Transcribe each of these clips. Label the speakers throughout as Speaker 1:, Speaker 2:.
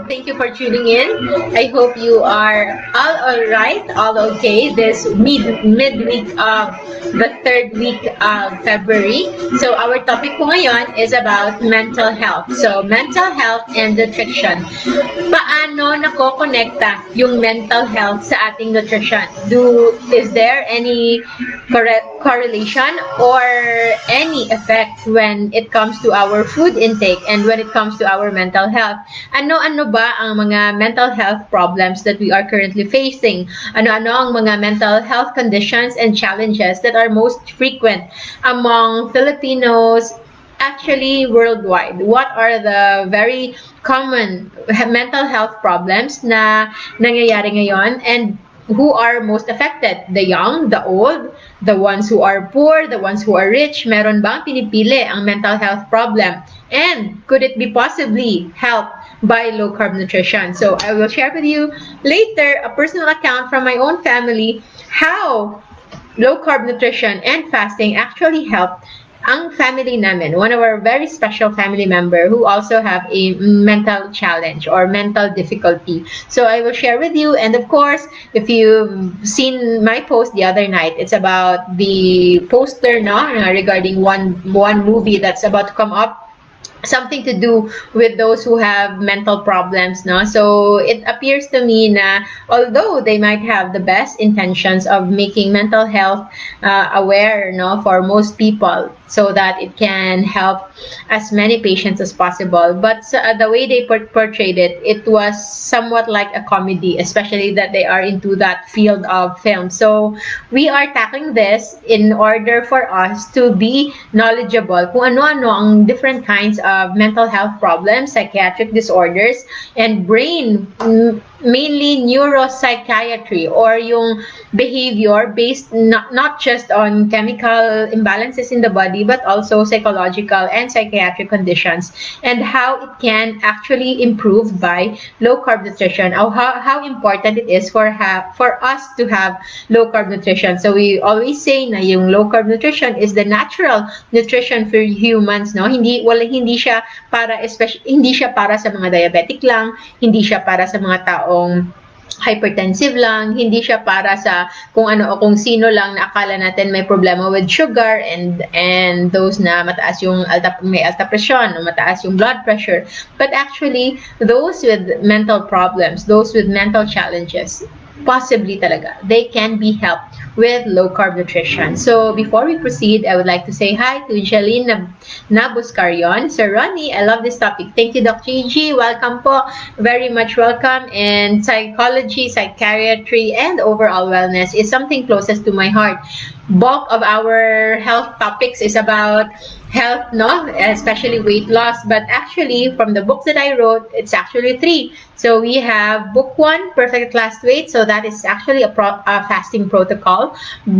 Speaker 1: Thank you for tuning in. I hope you are all right, all okay this midweek of the third week of February. So our topic po ngayon is about mental health. So mental health and nutrition. Paano nakokonekta yung mental health sa ating nutrition? Is there any correlation or any effect when it comes to our food intake and when it comes to our mental health? Ano-ano ba ang mga mental health problems that we are currently facing? Ano-ano ang mga mental health conditions and challenges that are most frequent among Filipinos, actually worldwide? What are the very common mental health problems na nangyayari ngayon, and who are most affected? The young, the old, the ones who are poor, the ones who are rich? Meron bang pinipili ang mental health problem? And could it be possibly helped by low-carb nutrition? So I will share with you later a personal account from my own family how low-carb nutrition and fasting actually helped ang family namin, one of our very special family member who also have a mental challenge or mental difficulty. So I will share with you, and of course, if you've seen my post the other night, it's about the poster regarding one movie that's about to come up, something to do with those who have mental problems, no? So it appears to me na although they might have the best intentions of making mental health aware, no, for most people, so that it can help as many patients as possible, but the way they portrayed it, it was somewhat like a comedy, especially that they are into that field of film. So we are tackling this in order for us to be knowledgeable kung ano-ano ang different kinds of mental health problems, psychiatric disorders, and brain, mainly neuropsychiatry, or yung behavior based not just on chemical imbalances in the body, but also psychological and psychiatric conditions, and how it can actually improve by low carb nutrition, or how important it is for us to have low carb nutrition. So we always say na yung low carb nutrition is the natural nutrition for humans, no? Hindi siya para sa mga diabetic lang, hindi siya para sa mga taong hypertensive lang, hindi siya para sa kung ano o kung sino lang na akala natin may problema with sugar and those na mataas yung may alta presyon o mataas yung blood pressure, but actually those with mental problems, those with mental challenges, possibly talaga they can be helped with low carb nutrition. So before we proceed, I would like to say hi to Jeline Nabuscarion. Sir Ronnie, I love this topic. Thank you, Dr. G. Welcome po. Very much welcome. And psychology, psychiatry, and overall wellness is something closest to my heart. Bulk of our health topics is about health, no? Especially weight loss. But actually, from the books that I wrote, it's actually 3. So we have book 1, Perfect Last Weight. So that is actually a fasting protocol.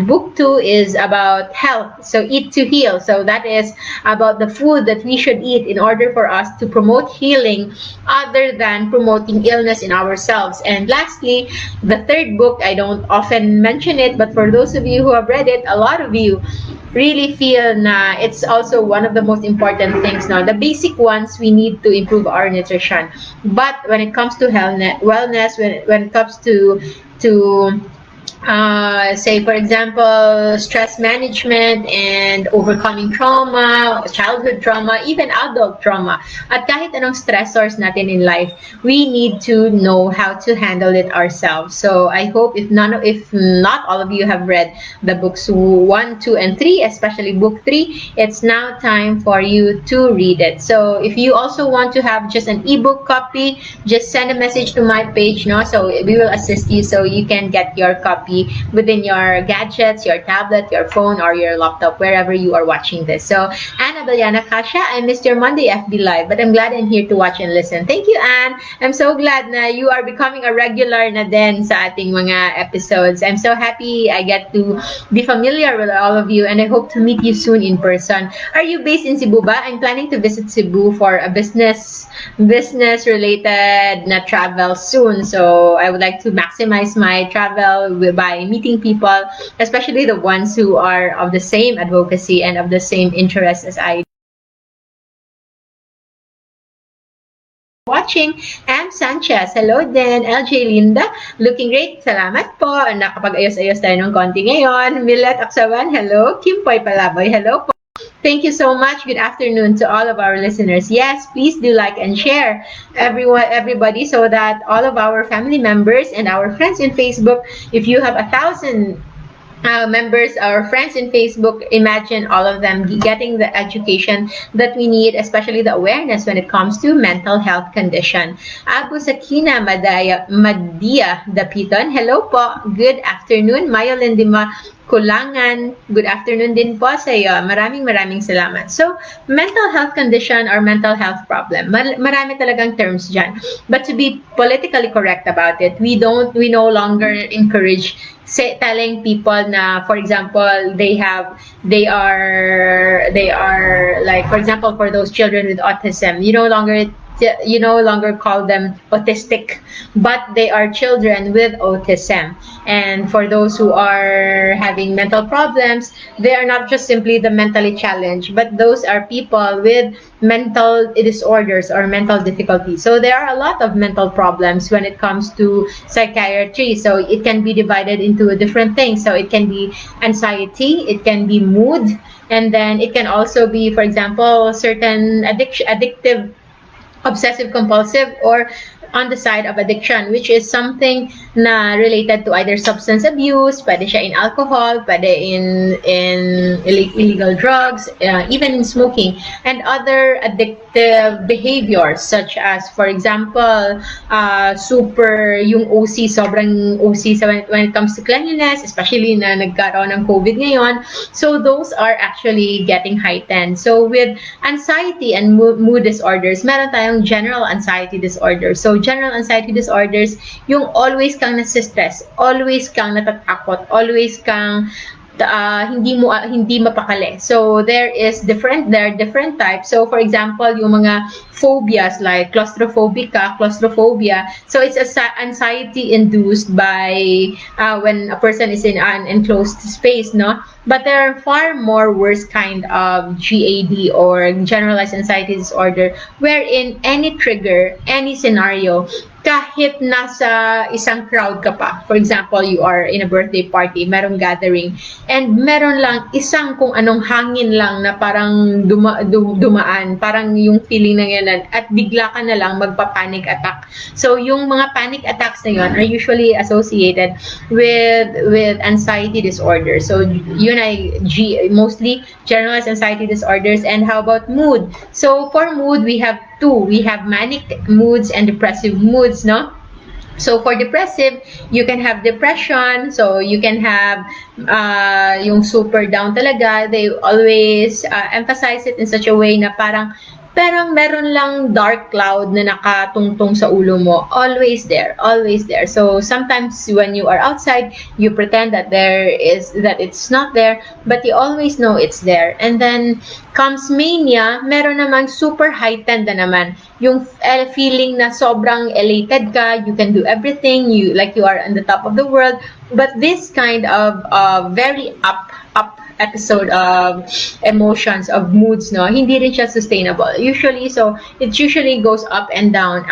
Speaker 1: Book 2 is about health. So Eat to Heal. So that is about the food that we should eat in order for us to promote healing other than promoting illness in ourselves. And lastly, the 3rd book, I don't often mention it, but for those of you who have read it, a lot of you really feel na it's also one of the most important things now. The basic ones, we need to improve our nutrition. But when it comes to wellness, when it comes to say for example stress management and overcoming trauma, childhood trauma, even adult trauma, at kahit anong stressors natin in life, we need to know how to handle it ourselves. So I hope if not all of you have read the books 1, 2, and 3, especially book 3, it's now time for you to read it. So if you also want to have just an ebook copy, just send a message to my page, no? So we will assist you so you can get your copy within your gadgets, your tablet, your phone, or your laptop, wherever you are watching this. So, Anna Beliana Kasha, I missed your Monday FB Live, but I'm glad I'm here to watch and listen. Thank you, Anne. I'm so glad na you are becoming a regular na din sa ating mga episodes. I'm so happy I get to be familiar with all of you, and I hope to meet you soon in person. Are you based in Cebu ba? I'm planning to visit Cebu for a business-related na travel soon. So, I would like to maximize my travel by meeting people, especially the ones who are of the same advocacy and of the same interests as I watching. M. Sanchez, hello din. LJ Linda, looking great. Salamat po. Nakapag-ayos-ayos tayo ng konti ngayon. Millet Aksawan, hello. Kim Poy Palaboy, hello po. Thank you so much. Good afternoon to all of our listeners. Yes, please do like and share everybody, so that all of our family members and our friends in Facebook, if you have 1,000 members or friends in Facebook, imagine all of them getting the education that we need, especially the awareness when it comes to mental health condition. Abu Sakina Madia Dapiton, hello po, good afternoon. Maya Lindima Kulangan, good afternoon din po sa iyo. Maraming salamat. So, mental health condition or mental health problem, marami talagang terms dyan. But to be politically correct about it, we no longer encourage telling people na, for example, they are like, for example, for those children with autism, you no longer call them autistic, but they are children with autism. And for those who are having mental problems, they are not just simply the mentally challenged, but those are people with mental disorders or mental difficulties. So there are a lot of mental problems when it comes to psychiatry. So it can be divided into different things. So it can be anxiety, it can be mood, and then it can also be, for example, certain addictive, obsessive compulsive, or on the side of addiction, which is something na related to either substance abuse, pwede siya in alcohol, pwede in illegal drugs, even in smoking, and other addictive behaviors, such as, for example, yung OC, sobrang OC when it comes to cleanliness, especially na nagkaroon ng COVID ngayon. So those are actually getting heightened. So with anxiety and mood disorders, meron tayong general anxiety disorder. So general anxiety disorders, yung always kang nasistress, always kang natatakot, always kang hindi mapakali. So there are different types. So for example, yung mga phobias like claustrophobia. So it's anxiety induced by when a person is in an enclosed space, no? But there are far more worse kind of GAD or generalized anxiety disorder, wherein any trigger, any scenario, kahit nasa isang crowd ka pa. For example, you are in a birthday party, merong gathering, and meron lang isang kung anong hangin lang na parang dumaan, parang yung feeling na yan, at bigla ka na lang magpa-panic attack. So yung mga panic attacks na yun are usually associated with anxiety disorder. So yun ay mostly generalized anxiety disorders. And how about mood? So for mood, we have two. We have manic moods and depressive moods, no? So for depressive, you can have depression. So you can have yung super down talaga. They always emphasize it in such a way na parang meron lang dark cloud na nakatungtong sa ulo mo. Always there. So sometimes when you are outside, you pretend that it's not there, but you always know it's there. And then comes mania, meron namang super heightened na naman. Yung feeling na sobrang elated ka, you can do everything, you are on the top of the world. But this kind of very up episode of emotions, of moods, no, hindi rin siya sustainable usually. So it usually goes up and down.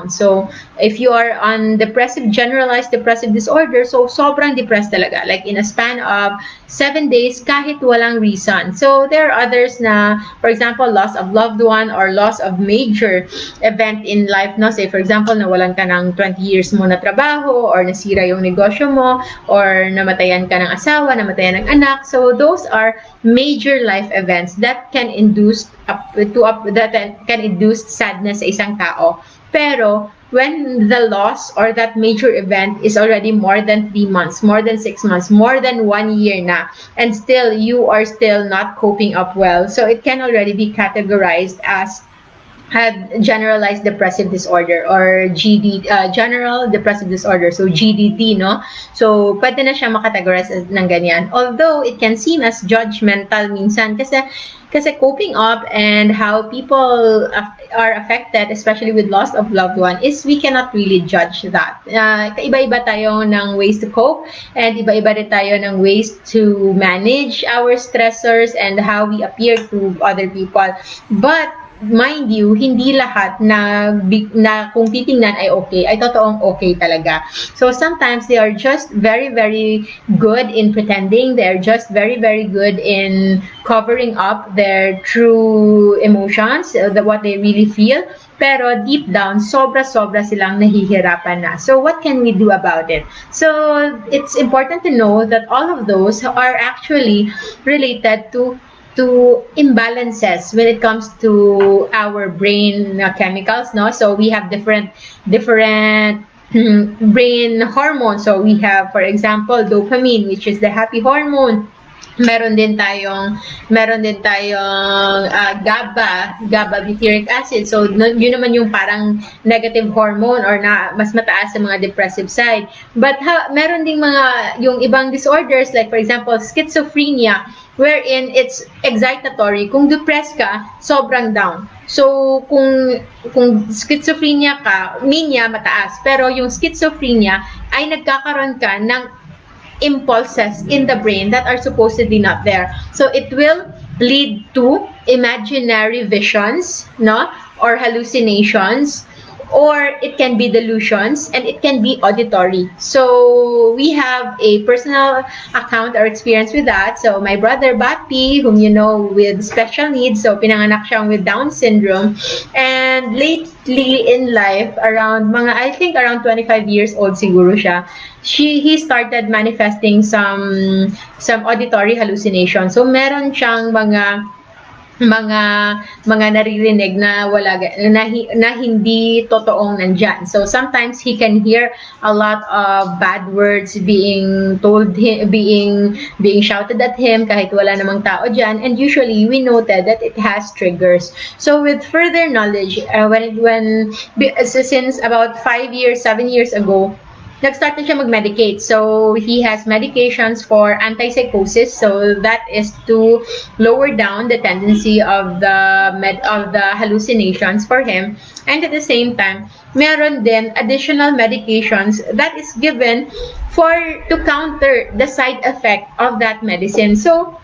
Speaker 1: So if you are on generalized depressive disorder, so sobrang depressed talaga, like in a span of 7 days kahit walang reason. So there are others na, for example, loss of loved one or loss of major event in life, no? Say for example, nawalan ka ng 20 years mo na trabaho, or nasira yung negosyo mo, or namatayan ka ng asawa, namatayan ng anak. So those are major life events that can induce sadness sa isang tao. Pero when the loss or that major event is already more than 3 months, more than 6 months, more than 1 year na, and still you are still not coping up well, so it can already be categorized as generalized depressive disorder or general depressive disorder, so GDD, no? So pwede na siya makategorize ng ganyan, although it can seem as judgmental minsan kasi coping up and how people are affected, especially with loss of loved one, is we cannot really judge that. Iba-iba tayo ng ways to cope, and iba-iba rin tayo ng ways to manage our stressors and how we appear to other people. But mind you, hindi lahat na kung titingnan ay okay, ay totoong okay talaga. So sometimes they are just very, very good in pretending. They're just very, very good in covering up their true emotions, what they really feel. Pero deep down, sobra-sobra silang nahihirapan na. So what can we do about it? So it's important to know that all of those are actually related to imbalances when it comes to our brain chemicals, no? So we have different brain hormones. So we have, for example, dopamine, which is the happy hormone. Meron din tayong GABA butyric acid. So yun naman yung parang negative hormone or na mas mataas sa mga depressive side. But meron ding mga yung ibang disorders, like for example schizophrenia, wherein it's excitatory. Kung depressed ka, sobrang down. So kung schizophrenia ka, mania mataas, pero yung schizophrenia ay nagkakaroon ka ng impulses in the brain that are supposedly not there. So it will lead to imaginary visions, no, or hallucinations, or it can be delusions, and it can be auditory. So we have a personal account or experience with that. So my brother Bapi, whom you know, with special needs, so pinanganak siyang with Down syndrome, and lately in life, I think around 25 years old siguro siya, he started manifesting some auditory hallucinations. So meron siyang mga naririnig na na hindi totoong nandyan. So sometimes he can hear a lot of bad words being told him, being shouted at him kahit wala namang tao dyan, and usually we noted that it has triggers. So with further knowledge, since about 7 years ago, nag-start na siya mag-medicate. So, he has medications for antipsychosis. So, that is to lower down the tendency of the hallucinations for him. And at the same time, meron din additional medications that is given to counter the side effect of that medicine. So,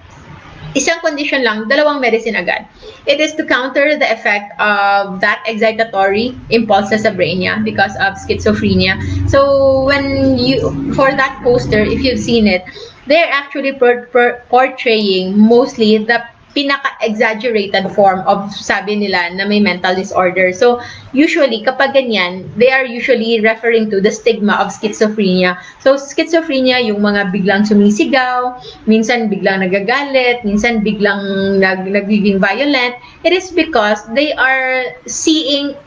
Speaker 1: isang condition lang, dalawang medicine agad. It is to counter the effect of that excitatory impulses sa brain niya because of schizophrenia. So for that poster, if you've seen it, they're actually portraying mostly the pinaka-exaggerated form of, sabi nila, na may mental disorder. So, usually, kapag ganyan, they are usually referring to the stigma of schizophrenia. So, schizophrenia, yung mga biglang sumisigaw, minsan biglang nagagalit, minsan biglang nagiging violent. It is because they are seeing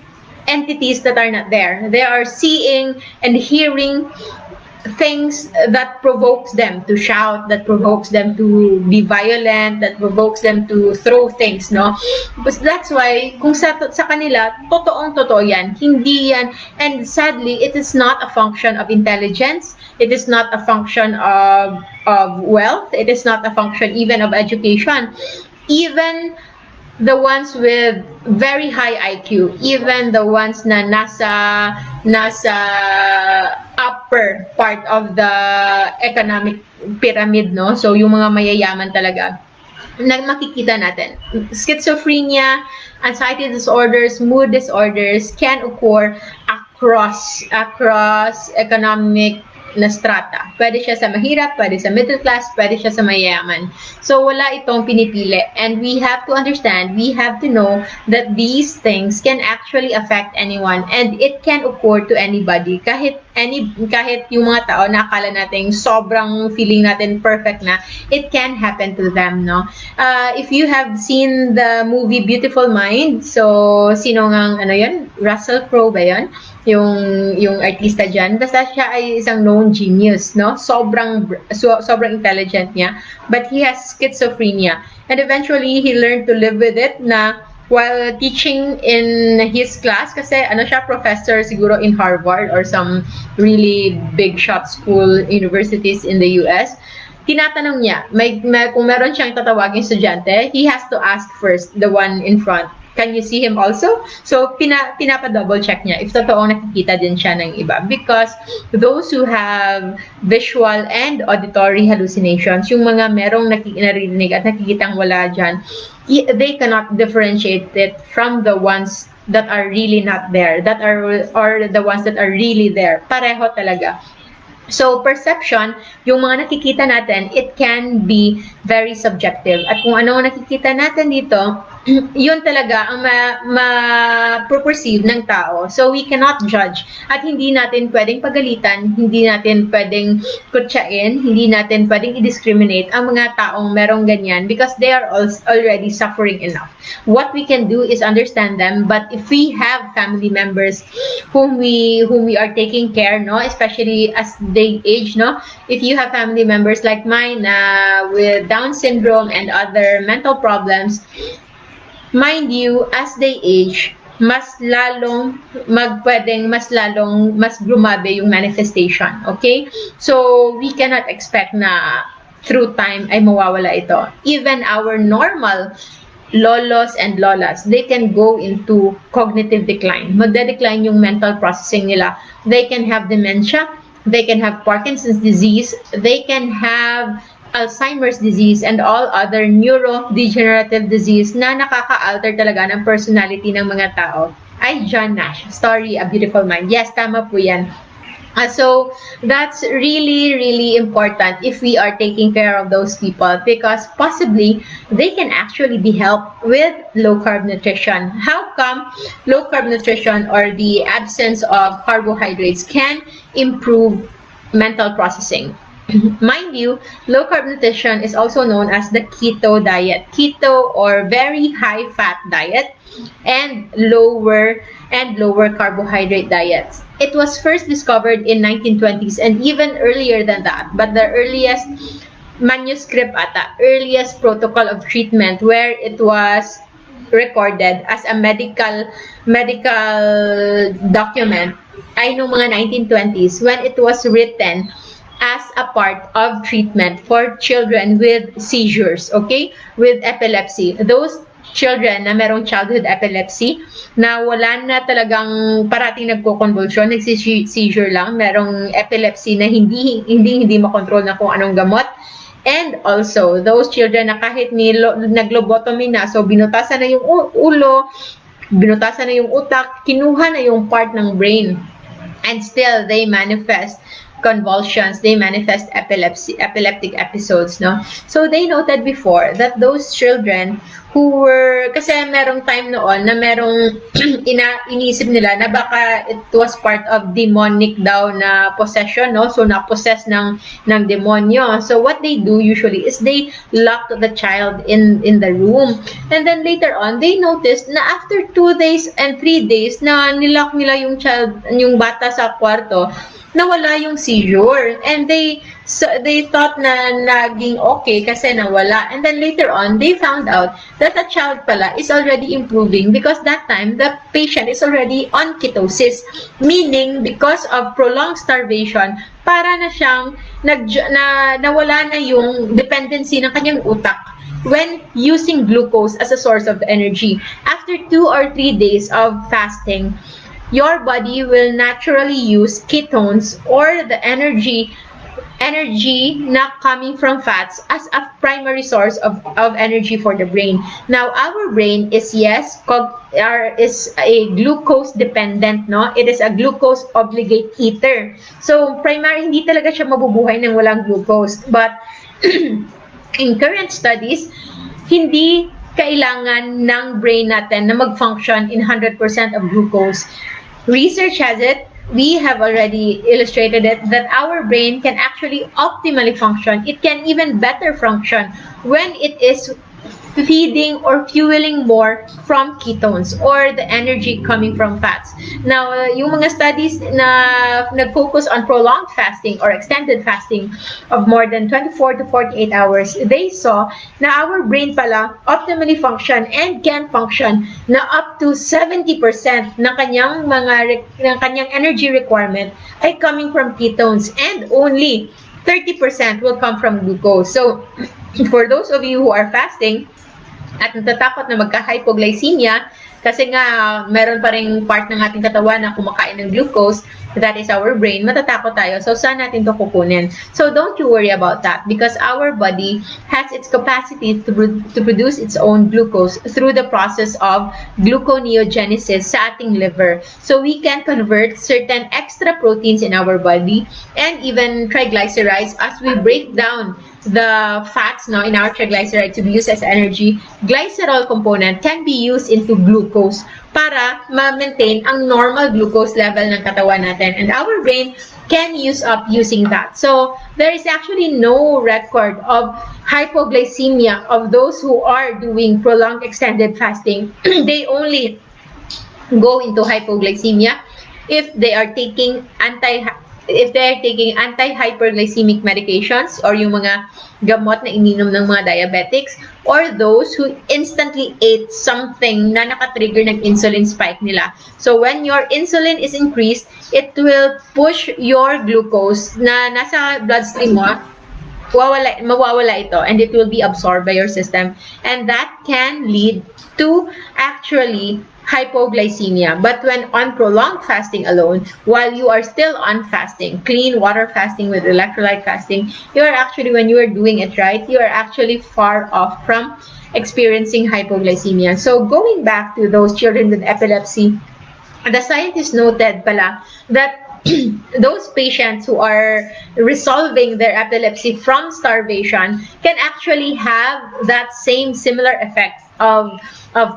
Speaker 1: entities that are not there. They are seeing and hearing things that provokes them to shout, that provokes them to be violent, that provokes them to throw things, no? But that's why, kung sa kanila, totoong-totoo yan, hindi yan, and sadly, it is not a function of intelligence, it is not a function of wealth, it is not a function even of education. Even the ones with very high IQ, even the ones na nasa upper part of the economic pyramid, no? So, yung mga mayayaman talaga, na makikita natin. Schizophrenia, anxiety disorders, mood disorders can occur across economic na strata. Pwede siya sa mahirap, pwede sa middle class, pwede siya sa mayayaman. So, wala itong pinipili. And we have to understand, we have to know that these things can actually affect anyone and it can occur to anybody. Kahit yung mga tao na akala natin sobrang feeling natin perfect na, it can happen to them, no? If you have seen the movie Beautiful Mind, so, sino ngang, yun? Russell Crowe ba yun? Yung artista dyan, basta siya ay isang known genius, no? Sobrang intelligent niya, but he has schizophrenia. And eventually, he learned to live with it na while teaching in his class, kasi siya, professor siguro in Harvard or some really big shot school universities in the US, tinatanong niya, kung meron siyang tatawaging estudyante, he has to ask first the one in front, Can you see him also? So, pinapa-double check niya if totoong nakikita din siya ng iba. Because those who have visual and auditory hallucinations, yung mga merong narinig at nakikitang wala dyan, they cannot differentiate it from the ones that are really not there, or the ones that are really there. Pareho talaga. So, perception, yung mga nakikita natin, it can be very subjective. At kung ano nakikita natin dito, yun talaga ang ma-perceive ng tao. So, we cannot judge. At hindi natin pwedeng pagalitan, hindi natin pwedeng kutsain, hindi natin pwedeng i-discriminate ang mga taong merong ganyan because they are already suffering enough. What we can do is understand them, but if we have family members whom we are taking care, no, especially as they age, no, if you have family members like mine with Down syndrome and other mental problems, mind you, as they age, mas grumabe yung manifestation, okay? So, we cannot expect na through time ay mawawala ito. Even our normal lolos and lolas, they can go into cognitive decline. Magde-decline yung mental processing nila. They can have dementia, they can have Parkinson's disease, they can have Alzheimer's disease and all other neurodegenerative disease na nakaka-alter talaga ng personality ng mga tao. Ay, John Nash, Story, A Beautiful Mind. Yes, tama po yan. So, that's really, really important if we are taking care of those people because possibly they can actually be helped with low-carb nutrition. How come low-carb nutrition or the absence of carbohydrates can improve mental processing? Mind you, low-carb nutrition is also known as the keto diet. Keto or very high-fat diet and lower carbohydrate diets. It was first discovered in 1920s and even earlier than that. But the earliest manuscript earliest protocol of treatment where it was recorded as a medical document ay noong mga 1920s when it was written as a part of treatment for children with seizures, okay? With epilepsy. Those children na merong childhood epilepsy, na wala na talagang parating nagko-convulsion, nagsi-seizure lang, merong epilepsy na hindi makontrol na kung anong gamot. And also, those children na kahit naglobotomy na, so binutasan na yung ulo, binutasan na yung utak, kinuha na yung part ng brain, and still they manifest convulsions, they manifest epileptic episodes, no? So they noted before that those children who were, kasi merong time noon na merong inisip nila na baka it was part of demonic daw na possession, no? So na-possess ng demonyo. So what they do usually is they lock the child in the room. And then later on, they noticed na after 2 days and 3 days na nilock nila yung bata sa kwarto, nawala yung seizure. And they thought na naging okay kasi nawala. And then later on, they found out that the child pala is already improving because that time, the patient is already on ketosis. Meaning, because of prolonged starvation, para na siyang nawala na yung dependency ng kanyang utak when using glucose as a source of energy. After 2 or 3 days of fasting, your body will naturally use ketones or the energy na coming from fats as a primary source of energy for the brain. Now, our brain is is a glucose dependent, no? It is a glucose obligate eater. So, primary, hindi talaga siya mabubuhay nang walang glucose. But, in current studies, hindi kailangan ng brain natin na mag-function in 100% of glucose. Research has it, we have already illustrated it, that our brain can actually optimally function. It can even better function when it is feeding or fueling more from ketones or the energy coming from fats. Now, yung mga studies na nag-focus on prolonged fasting or extended fasting of more than 24 to 48 hours, they saw na our brain pala optimally function and can function na up to 70% ng kanyang energy requirement ay coming from ketones and only 30% will come from glucose. So, for those of you who are fasting, at natatakot na magka-hypoglycemia, Kasi nga, meron pa rin part ng ating katawan na kumakain ng glucose, that is our brain, matatakot tayo. So, saan natin to kukunin? So, don't you worry about that because our body has its capacity to produce its own glucose through the process of gluconeogenesis sa ating liver. So, we can convert certain extra proteins in our body and even triglycerides as we break down the fats now in our triglyceride to be used as energy. Glycerol component can be used into glucose para ma-maintain ang normal glucose level ng katawan natin. And our brain can use up using that. So, there is actually no record of hypoglycemia of those who are doing prolonged extended fasting. They only go into hypoglycemia if they are taking anti-hyperglycemic medications or yung mga gamot na ininom ng mga diabetics or those who instantly ate something na nakatrigger ng insulin spike nila. So when your insulin is increased, it will push your glucose na nasa bloodstream mo, mawawala ito and it will be absorbed by your system, and that can lead to actually hypoglycemia. But when on prolonged fasting alone, while you are still on fasting, clean water fasting with electrolyte fasting, you are actually, when you are doing it right, you are actually far off from experiencing hypoglycemia. So going back to those children with epilepsy, the scientists noted pala that those patients who are resolving their epilepsy from starvation can actually have that same similar effect of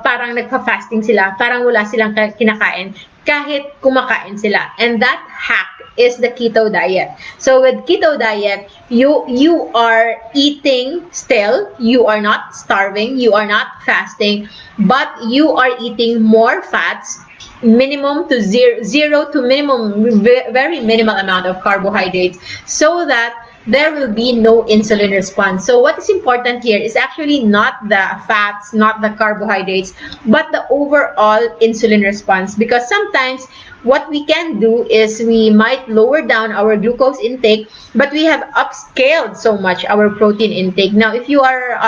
Speaker 1: parang nagpa-fasting sila, parang wala silang kinakain kahit kumakain sila. And that hack is the keto diet. So with keto diet, you are eating still, you are not starving, you are not fasting, but you are eating more fats, minimum to zero to minimum, very minimal amount of carbohydrates, so that there will be no insulin response. So what is important here is actually not the fats, not the carbohydrates, but the overall insulin response. Because sometimes what we can do is we might lower down our glucose intake, but we have upscaled so much our protein intake. Now, if you are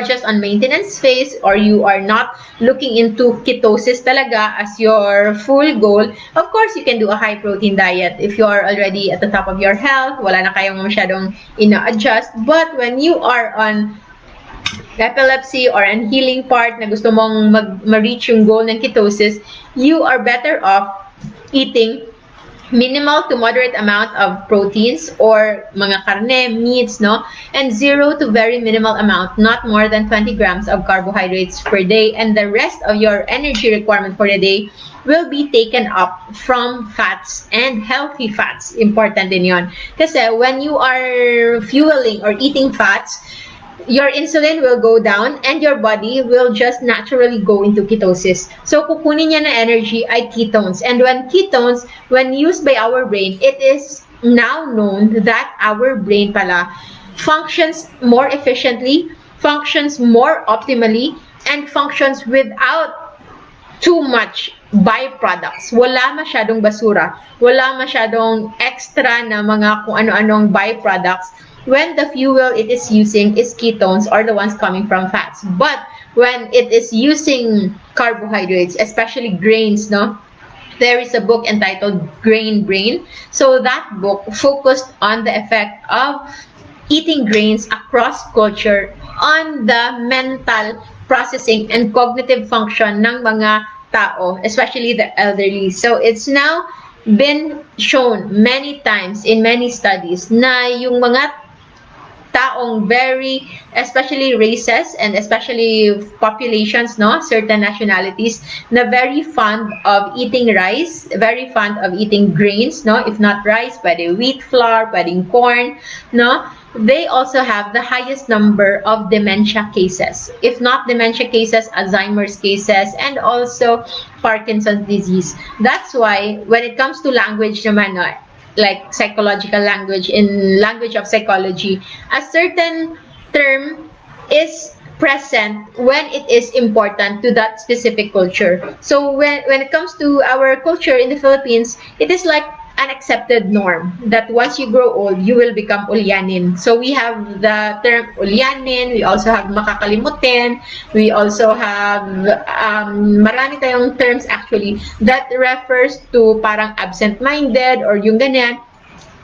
Speaker 1: just on maintenance phase or you are not looking into ketosis talaga as your full goal, of course, you can do a high protein diet. If you are already at the top of your health, wala na kayong masyadong ina-adjust. But when you are on epilepsy or an healing part na gusto mong ma-reach yung goal ng ketosis, you are better off eating minimal to moderate amount of proteins or mga karne, meats, no? And zero to very minimal amount, not more than 20 grams of carbohydrates per day. And the rest of your energy requirement for the day will be taken up from fats and healthy fats. Important din yon. Kasi when you are fueling or eating fats, your insulin will go down and your body will just naturally go into ketosis. So, kukunin niya na energy ay ketones. And when used by our brain, it is now known that our brain pala functions more efficiently, functions more optimally, and functions without too much byproducts. Wala masyadong basura. Wala masyadong extra na mga kung ano-anong byproducts when the fuel it is using is ketones or the ones coming from fats. But when it is using carbohydrates, especially grains, no? There is a book entitled Grain Brain. So that book focused on the effect of eating grains across culture on the mental processing and cognitive function ng mga tao, especially the elderly. So it's now been shown many times in many studies na yung mga taong especially races and especially populations, no, certain nationalities na very fond of eating rice, very fond of eating grains, no, if not rice, pwede wheat flour, pwedeng corn, no, they also have the highest number of dementia cases. If not dementia cases, Alzheimer's cases, and also Parkinson's disease. That's why when it comes to language naman, no, like psychological language, in language of psychology, a certain term is present when it is important to that specific culture. So when it comes to our culture in the Philippines, it is like an accepted norm that once you grow old, you will become ulyanin. So we have the term ulyanin, we also have makakalimutin, we also have marami tayong terms actually that refers to parang absent-minded or yung ganyan.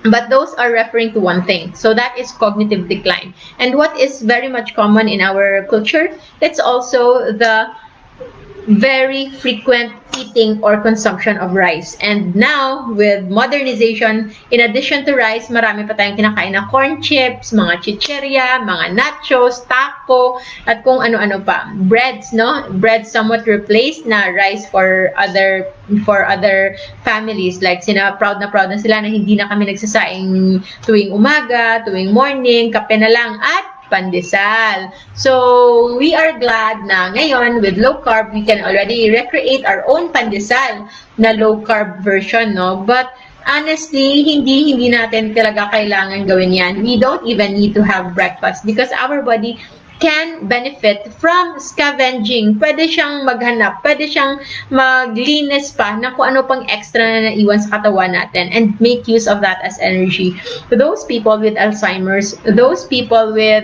Speaker 1: But those are referring to one thing. So that is cognitive decline. And what is very much common in our culture, it's also the very frequent eating or consumption of rice. And now, with modernization, in addition to rice, marami pa tayong kinakain na corn chips, mga chicheria, mga nachos, taco, at kung ano-ano pa. Breads, no? Bread somewhat replaced na rice for other families. Like, proud na sila na hindi na kami nagsasaing tuwing umaga, tuwing morning, kape na lang, at pandesal. So, we are glad na ngayon with low carb, we can already recreate our own pandesal na low carb version, no? But honestly, hindi natin talaga kailangan gawin yan. We don't even need to have breakfast because our body can benefit from scavenging. Pwede siyang maghanap, pwede siyang maglinis pa na kung ano pang extra na naiwan sa katawan natin and make use of that as energy. To those people with Alzheimer's, those people with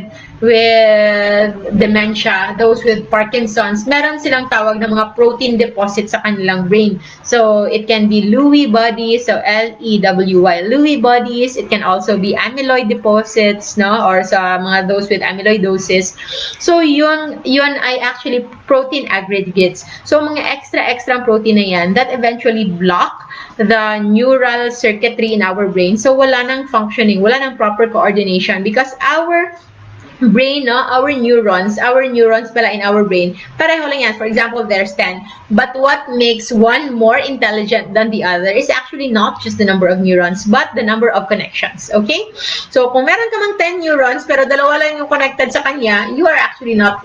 Speaker 1: dementia, those with Parkinson's, meron silang tawag na mga protein deposits sa kanilang brain. So, it can be Lewy bodies, so L-E-W-Y, Lewy bodies. It can also be amyloid deposits, no? Or sa mga those with amyloidosis. So, yun ay actually protein aggregates. So, mga extra protein na yan that eventually block the neural circuitry in our brain. So, wala nang functioning, wala nang proper coordination because our brain, no, our neurons pala in our brain, pareho lang yan. For example, there's 10. But what makes one more intelligent than the other is actually not just the number of neurons, but the number of connections. Okay? So, kung meron ka mang 10 neurons, pero dalawa lang yung connected sa kanya, you are actually not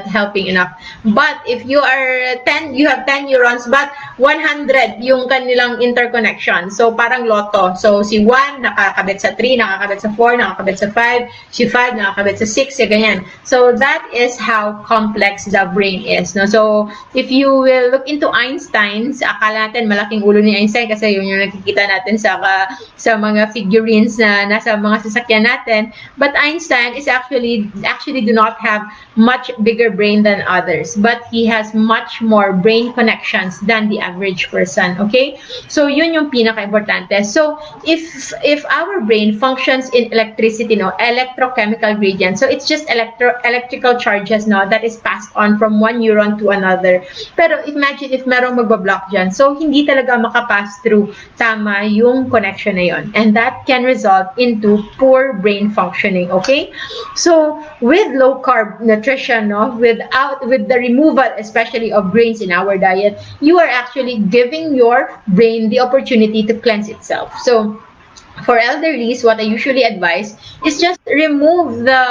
Speaker 1: helping enough. But if you have 10 neurons, but 100 yung kanilang interconnection. So, parang lotto. So, si 1 nakakabit sa 3, nakakabit sa 4, nakakabit sa 5, si 5 nakakabit sa 6, ganyan. So, that is how complex the brain is. No? So, if you will look into Einstein, akala natin malaking ulo ni Einstein kasi yun yung nakikita natin sa mga figurines na nasa mga sasakyan natin. But Einstein is actually do not have much bigger brain than others. But he has much more brain connections than the average person. Okay? So, yun yung pinaka-importante. So, if our brain functions in electricity, no, electrochemical gradient, so it's just electrical charges, no, that is passed on from one neuron to another. Pero imagine if merong magbablock dyan. So, hindi talaga makapass through tama yung connection na yun. And that can result into poor brain functioning, okay? So, with low carb nutrition, no, with the removal especially of grains in our diet, you are actually giving your brain the opportunity to cleanse itself. So, for elderlies, what I usually advise is just remove the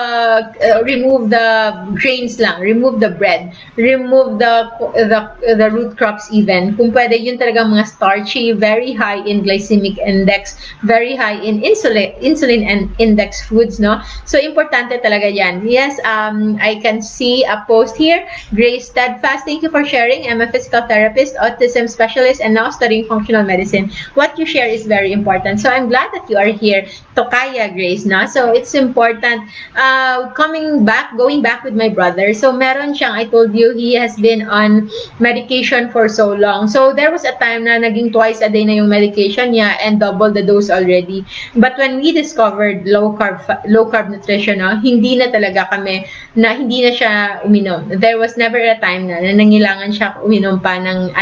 Speaker 1: grains lang, remove the bread, remove the root crops even. Kung pwede, yun talagang mga starchy, very high in glycemic index, very high in insulin and index foods, no? So, importante talaga yan. Yes, I can see a post here. Grace Steadfast, thank you for sharing. I'm a physical therapist, autism specialist, and now studying functional medicine. What you share is very important. So, I'm glad that you are here. Tokaya Grace, no? So, it's important. Going back with my brother. So, meron siyang, I told you, he has been on medication for so long. So, there was a time na naging twice a day na yung medication niya and double the dose already. But when we discovered low carb nutrition, no, hindi na siya uminom. There was never a time na nangilangan siya uminom pa ng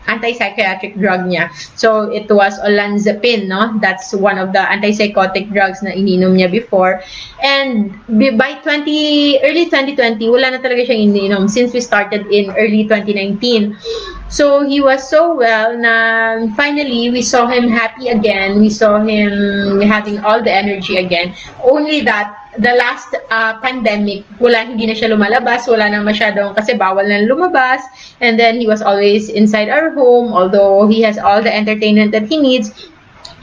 Speaker 1: antipsychotic drug niya. So, it was olanzapine, no? That's one of the antipsychotic drugs na ininom niya before. And by early 2020, wala na talaga siyang ininom since we started in early 2019. So, he was so well na finally, we saw him happy again. We saw him having all the energy again. Only that, the last pandemic, hindi na siya lumalabas, wala na masyadong, kasi bawal na lumabas, and then he was always inside our home, although he has all the entertainment that he needs.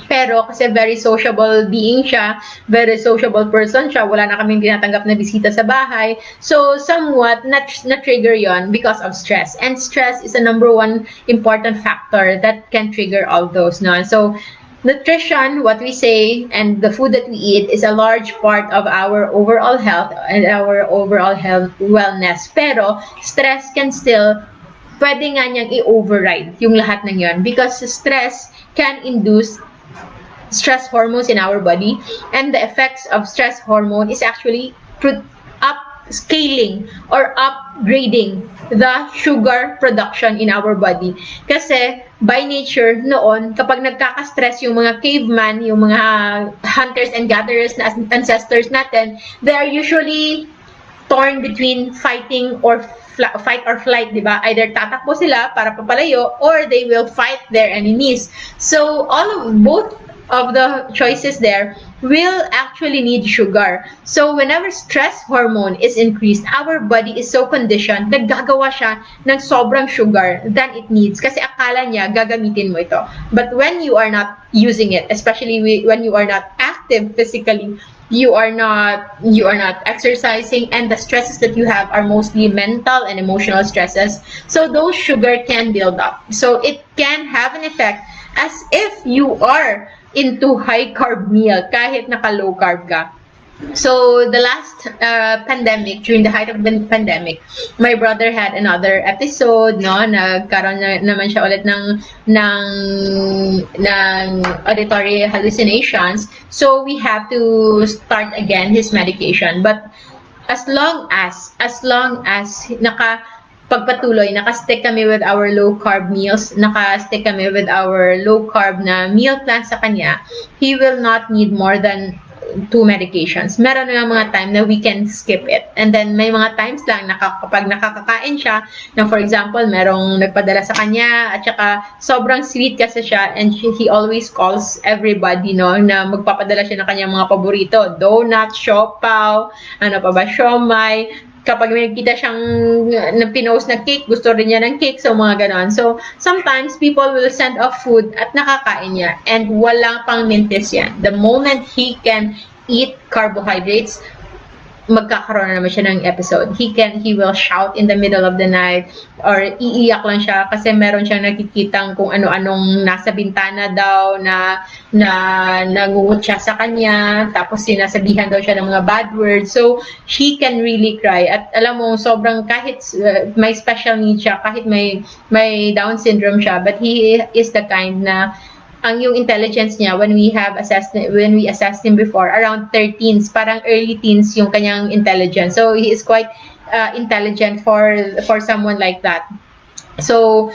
Speaker 1: Pero kasi very sociable being siya, very sociable person siya, wala na kaming tinatanggap na bisita sa bahay. So, somewhat, na-trigger yon because of stress. And stress is a number one important factor that can trigger all those. No? So, nutrition, what we say, and the food that we eat is a large part of our overall health and our overall health wellness. Pero, stress can still, pwede nga niyang i-override yung lahat ng yon because stress can induce stress hormones in our body, and the effects of stress hormone is actually upscaling or upgrading the sugar production in our body. Kasi by nature noon, kapag nagkaka-stress yung mga caveman, yung mga hunters and gatherers na ancestors natin, they are usually torn between fighting or fight or flight, di ba? Either tatakbo sila para papalayo or they will fight their enemies. So both of the choices there will actually need sugar. So whenever stress hormone is increased, our body is so conditioned na gagawa siya ng sobrang sugar than it needs kasi akala niya gagamitin mo ito. But when you are not using it, especially when you are not active physically, you are not exercising, and the stresses that you have are mostly mental and emotional stresses. So those sugar can build up. So it can have an effect as if you are into high carb meal kahit naka low carb ka. So the last pandemic, during the height of the pandemic, my brother had another episode, no, nagkaroon naman siya ulit ng auditory hallucinations. So we have to start again his medication. But as long as pagpatuloy, nakastick kami with our low-carb meals, nakastick kami with our low-carb na meal plan sa kanya, he will not need more than 2 medications. Meron na mga time na we can skip it. And then, may mga times lang kapag nakakakain siya, na for example, merong nagpadala sa kanya, at saka sobrang sweet kasi siya, and he always calls everybody, no, na magpapadala siya ng kanyang mga paborito. Donut, siopaw, ano pa ba, siomay. Kapag may nakita siyang pinost na cake, gusto rin niya ng cake, so mga ganon. So, sometimes people will send off food at nakakain niya, and walang pang mintis yan. The moment he can eat carbohydrates, magkakaroon na naman siya ng episode. He will shout in the middle of the night, or iiyak lang siya kasi meron siyang nakikitang kung ano-anong nasa bintana daw na nangungut siya sa kanya, tapos sinasabihan daw siya ng mga bad words. So, he can really cry. At alam mo, sobrang kahit may special needs siya, kahit may Down syndrome siya, but he is the kind na ang yung intelligence niya when we assessed him before, around 13s, parang early teens yung kanyang intelligence. So he is quite intelligent for someone like that. So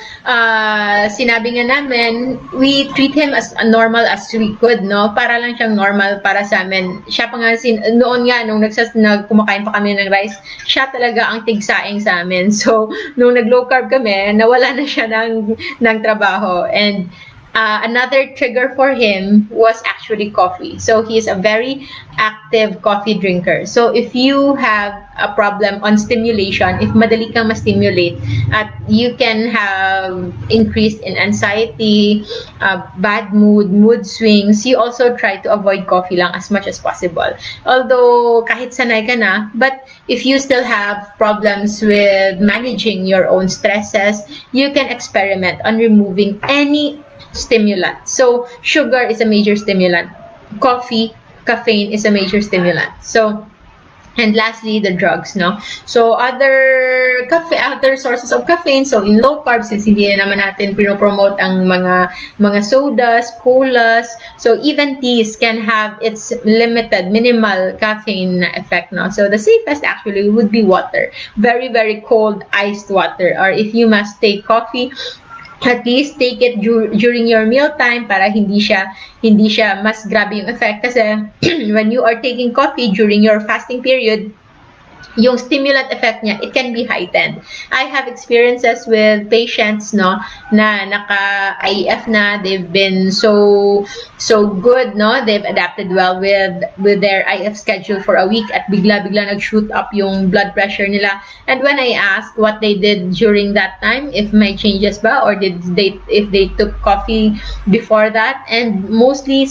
Speaker 1: sinabi nga namin, we treat him as normal as we could, no? Para lang siyang normal para sa amin. Siya pa nga noon nga nung kumakain pa kami ng rice, siya talaga ang tigsaing sa amin. So nung nag-low carb kami, nawala na siya ng trabaho. And another trigger for him was actually coffee. So he is a very active coffee drinker. So if you have a problem on stimulation, if madali kang ma-stimulate, at you can have increase in anxiety, bad mood swings, you also try to avoid coffee lang as much as possible. Although kahit sanay ka na, but if you still have problems with managing your own stresses, you can experiment on removing any stimulant. So sugar is a major stimulant. Caffeine is a major stimulant. So, and lastly, the drugs, no? So other sources of caffeine. So in low carbs, since hindi naman natin pinopromote ang mga sodas, colas. So even teas can have its limited, minimal caffeine effect, no? So the safest actually would be water. Very, very cold iced water. Or if you must take coffee, at least take it during your meal time para hindi siya mas grabe yung effect kasi when you are taking coffee during your fasting period, yung stimulant effect niya, it can be heightened. I have experiences with patients, no, na naka-IF na, they've been so good, no, they've adapted well with their IF schedule for a week at bigla nag-shoot up yung blood pressure nila. And when I asked what they did during that time, if may changes ba, or if they took coffee before that, and mostly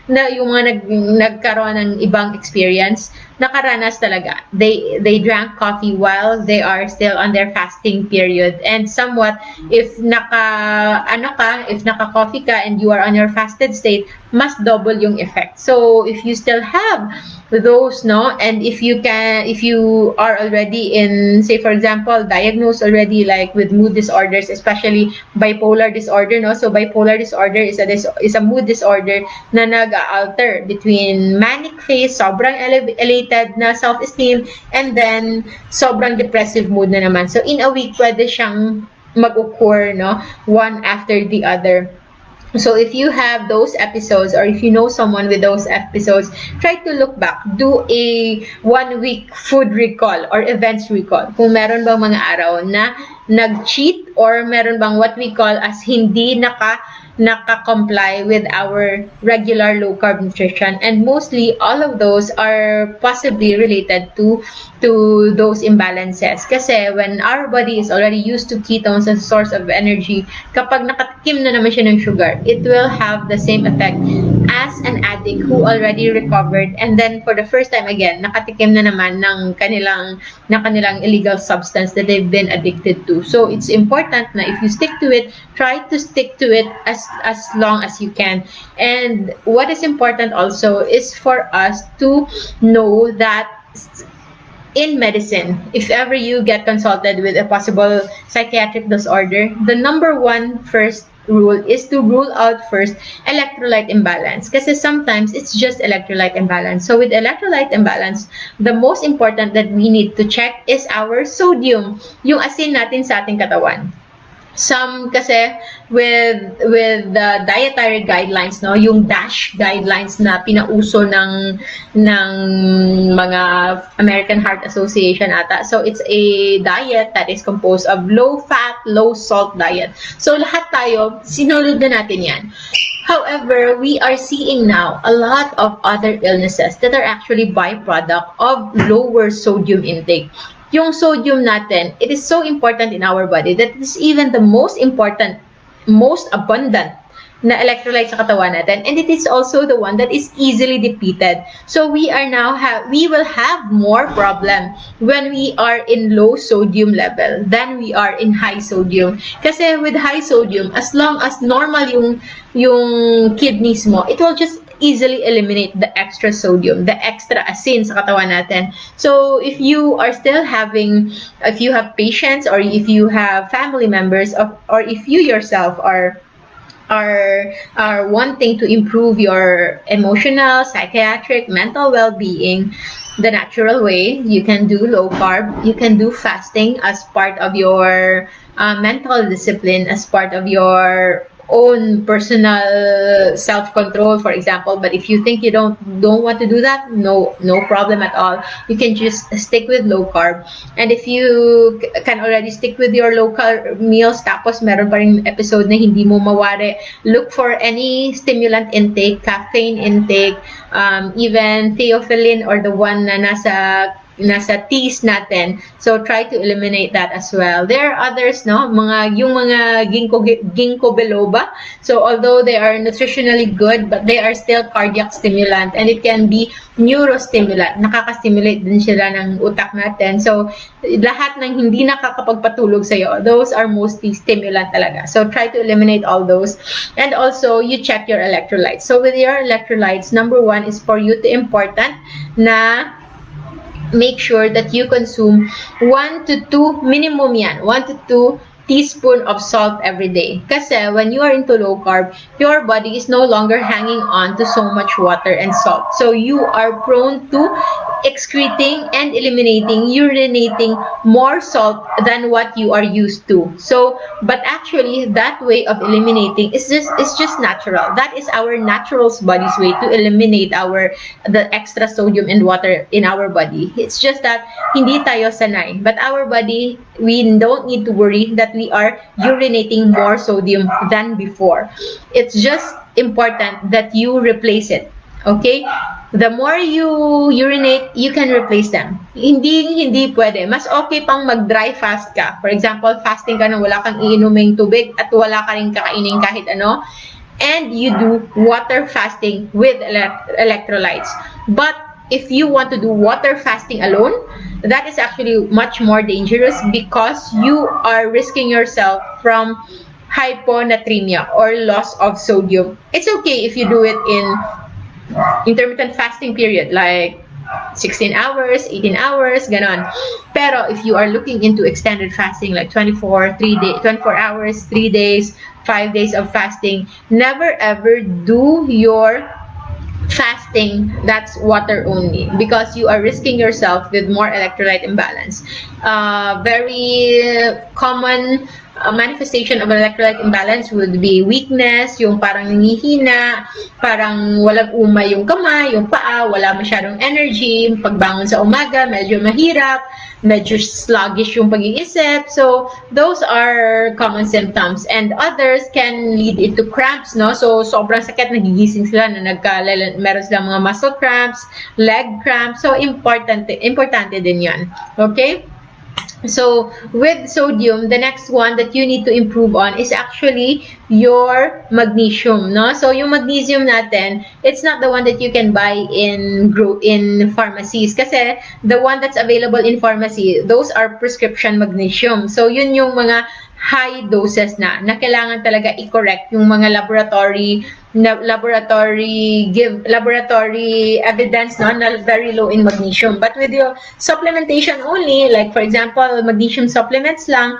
Speaker 1: na yung mga nagkaroon ng ibang experience, nakaranas talaga. They drank coffee while they are still on their fasting period, and somewhat if naka-coffee ka and you are on your fasted state, mas double yung effect. So if you still have those, no, and if you are already in, say for example, diagnosed already like with mood disorders, especially bipolar disorder, no, so bipolar disorder is a mood disorder na nag-alter between manic phase, sobrang elevated na self-esteem, and then sobrang depressive mood na naman. So in a week pwede siyang mag-occur, no, one after the other. So if you have those episodes, or if you know someone with those episodes, try to look back. Do a 1 week food recall or events recall. Kung meron bang mga araw na nag-cheat, or meron bang what we call as hindi naka-comply with our regular low-carb nutrition. And mostly, all of those are possibly related to those imbalances. Kasi when our body is already used to ketones as a source of energy, kapag nakatikim na naman siya ng sugar, it will have the same effect as an addict who already recovered, and then for the first time again, nakatikim na naman ng kanilang illegal substance that they've been addicted to. So it's important na if you stick to it, try to stick to it as long as you can. And what is important also is for us to know that in medicine, if ever you get consulted with a possible psychiatric disorder, the number one first rule is to rule out first electrolyte imbalance. Kasi sometimes it's just electrolyte imbalance. So with electrolyte imbalance, the most important that we need to check is our sodium, yung asin natin sa ating katawan. Some kasi with the dietary guidelines, no, yung DASH guidelines na pinauso ng mga American Heart Association ata. So it's a diet that is composed of low fat, low salt diet. So lahat tayo sinunod na natin 'yan. However, we are seeing now a lot of other illnesses that are actually byproduct of lower sodium intake. Yung sodium natin, it is so important in our body that it is even the most important, most abundant na electrolyte sa katawan natin, and it is also the one that is easily depleted. So we will have more problem when we are in low sodium level than we are in high sodium. Kasi with high sodium, as long as normal yung kidneys mo, it will just easily eliminate the extra sodium, the extra asin sa katawan natin. So if you are still if you have patients, or if you have family members, or if you yourself are wanting to improve your emotional, psychiatric, mental well-being, the natural way, you can do low carb, you can do fasting as part of your mental discipline, as part of your own personal self-control, for example. But if you think you don't want to do that, no problem at all. You can just stick with low carb. And if you can already stick with your low carb meals, tapos meron pa rin episode na hindi mo mawari, look for any stimulant intake, caffeine intake, even theophylline, or the one na nasa teas natin. So try to eliminate that as well. There are others, no, yung mga ginkgo biloba. So although they are nutritionally good, but they are still cardiac stimulant, and it can be neurostimulant. Nakaka-stimulate din sila ng utak natin. So lahat ng hindi nakakapagpatulog sa'yo, those are mostly stimulant talaga. So try to eliminate all those. And also, you check your electrolytes. So with your electrolytes, number one is for you to important na make sure that you consume 1 to 2, minimum yan, 1 to 2 teaspoon of salt every day. Kasi when you are into low carb, your body is no longer hanging on to so much water and salt. So you are prone to excreting and eliminating, urinating more salt than what you are used to. So, but actually, that way of eliminating is just natural. That is our natural body's way to eliminate the extra sodium and water in our body. It's just that hindi tayo sanay. But our body, we don't need to worry that we are urinating more sodium than before. It's just important that you replace it. Okay? The more you urinate, you can replace them. Hindi pwede. Mas okay pang mag-dry fast ka. For example, fasting ka na wala kang iinuming tubig at wala ka rin kakainin kahit ano. And you do water fasting with electrolytes. But if you want to do water fasting alone, that is actually much more dangerous because you are risking yourself from hyponatremia or loss of sodium. It's okay if you do it in intermittent fasting period like 16 hours, 18 hours, ganon. Pero if you are looking into extended fasting like 24 hours, 3 days, 5 days of fasting, never ever do your fasting that's water only because you are risking yourself with more electrolyte imbalance. Very common manifestation of electrolyte imbalance would be weakness, yung parang nangihina, parang walang umay yung kamay, yung paa, wala masyadong energy, pagbangon sa umaga, medyo mahirap, medyo sluggish yung pag-iisip. So, those are common symptoms. And others can lead into cramps, no? So, sobrang sakit, nagigising sila na meron silang mga muscle cramps, leg cramps. So, importante din yan. Okay? So, with sodium, the next one that you need to improve on is actually your magnesium, no? So, yung magnesium natin, it's not the one that you can buy in pharmacies. Kasi, the one that's available in pharmacy, those are prescription magnesium. So, yun yung mga high doses na kailangan talaga i-correct yung mga laboratory evidence na very low in magnesium. But with your supplementation only, like for example, magnesium supplements lang,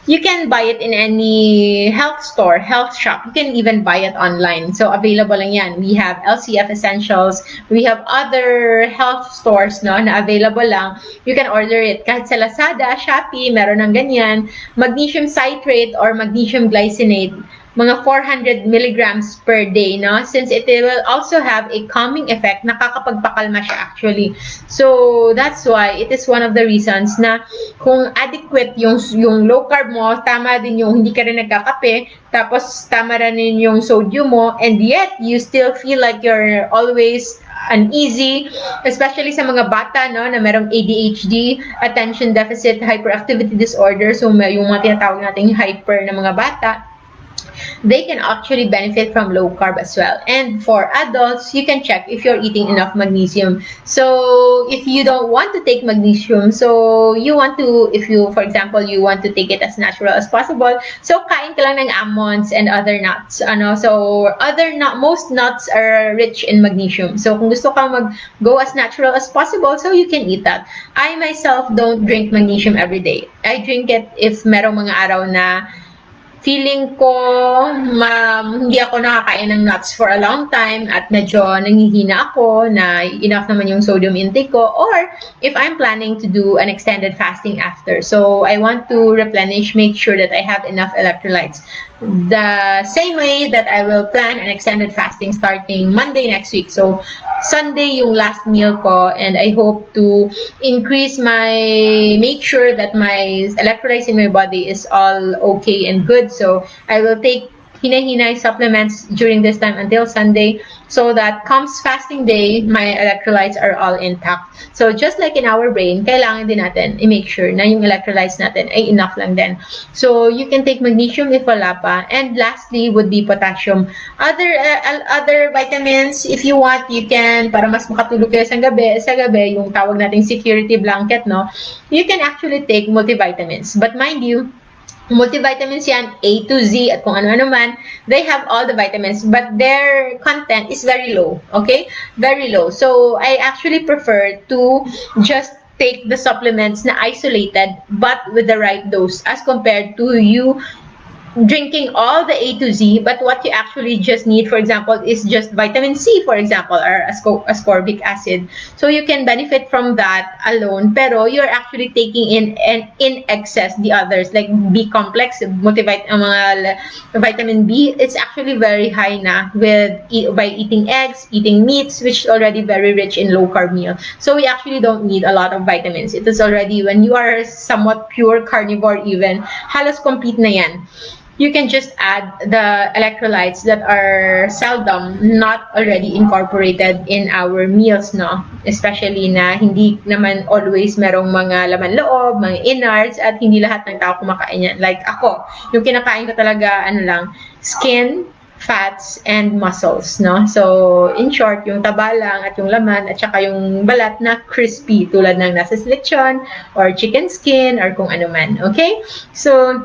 Speaker 1: you can buy it in any health store, health shop. You can even buy it online. So, available lang yan. We have LCF Essentials. We have other health stores na available lang. You can order it. Kahit sa Lazada, Shopee, meron ng ganyan. Magnesium citrate or magnesium glycinate, mga 400 milligrams per day, no? Since it will also have a calming effect, nakakapagpakalma siya actually. So, that's why it is one of the reasons na kung adequate yung low carb mo, tama din yung hindi ka rin nagkakape, tapos tama rin yung sodium mo, and yet you still feel like you're always uneasy, especially sa mga bata, no, na merong ADHD, attention deficit hyperactivity disorder, so yung mga tinatawag nating hyper na mga bata, they can actually benefit from low carb as well. And for adults, you can check if you're eating enough magnesium. So, if you don't want to take magnesium, so you want to, for example, you want to take it as natural as possible, so kain ka lang ng almonds and other nuts. So, most nuts are rich in magnesium. So, kung gusto kang go as natural as possible, so you can eat that. I myself don't drink magnesium every day. I drink it if merong mga araw na feeling ko hindi ako nakakain ng nuts for a long time at medyo nangihina ako na enough naman yung sodium intake ko, or if I'm planning to do an extended fasting after. So, I want to replenish, make sure that I have enough electrolytes. The same way that I will plan an extended fasting starting Monday next week. So, Sunday yung last meal ko, and I hope to make sure that my electrolytes in my body is all okay and good. So, I will take hinahinay supplements during this time until Sunday, so that comes fasting day, my electrolytes are all intact. So, just like in our brain, kailangan din natin i-make sure na yung electrolytes natin ay enough lang din. So, you can take magnesium if wala pa. And lastly would be potassium. Other vitamins, if you want, you can, para mas makatulog kayo sa gabi, yung tawag nating security blanket, no? You can actually take multivitamins. But mind you, multivitamins yan, A to Z, at kung ano-ano man, they have all the vitamins, but their content is very low, okay? Very low. So, I actually prefer to just take the supplements na isolated, but with the right dose, as compared to you drinking all the A to Z, but what you actually just need, for example, is just vitamin C, for example, or ascorbic acid. So you can benefit from that alone, pero you're actually taking in excess the others, like B complex, vitamin B, it's actually very high na by eating eggs, eating meats, which is already very rich in low carb meal. So we actually don't need a lot of vitamins. It is already, when you are somewhat pure carnivore even, halos complete na yan. You can just add the electrolytes that are seldom not already incorporated in our meals, no? Especially na hindi naman always merong mga laman loob, mga innards, at hindi lahat ng tao kumakain yan. Like ako, yung kinakain ko talaga, skin, fats, and muscles, no? So, in short, yung taba lang at yung laman at saka yung balat na crispy tulad ng nasa lechon or chicken skin or kung ano man, okay? So,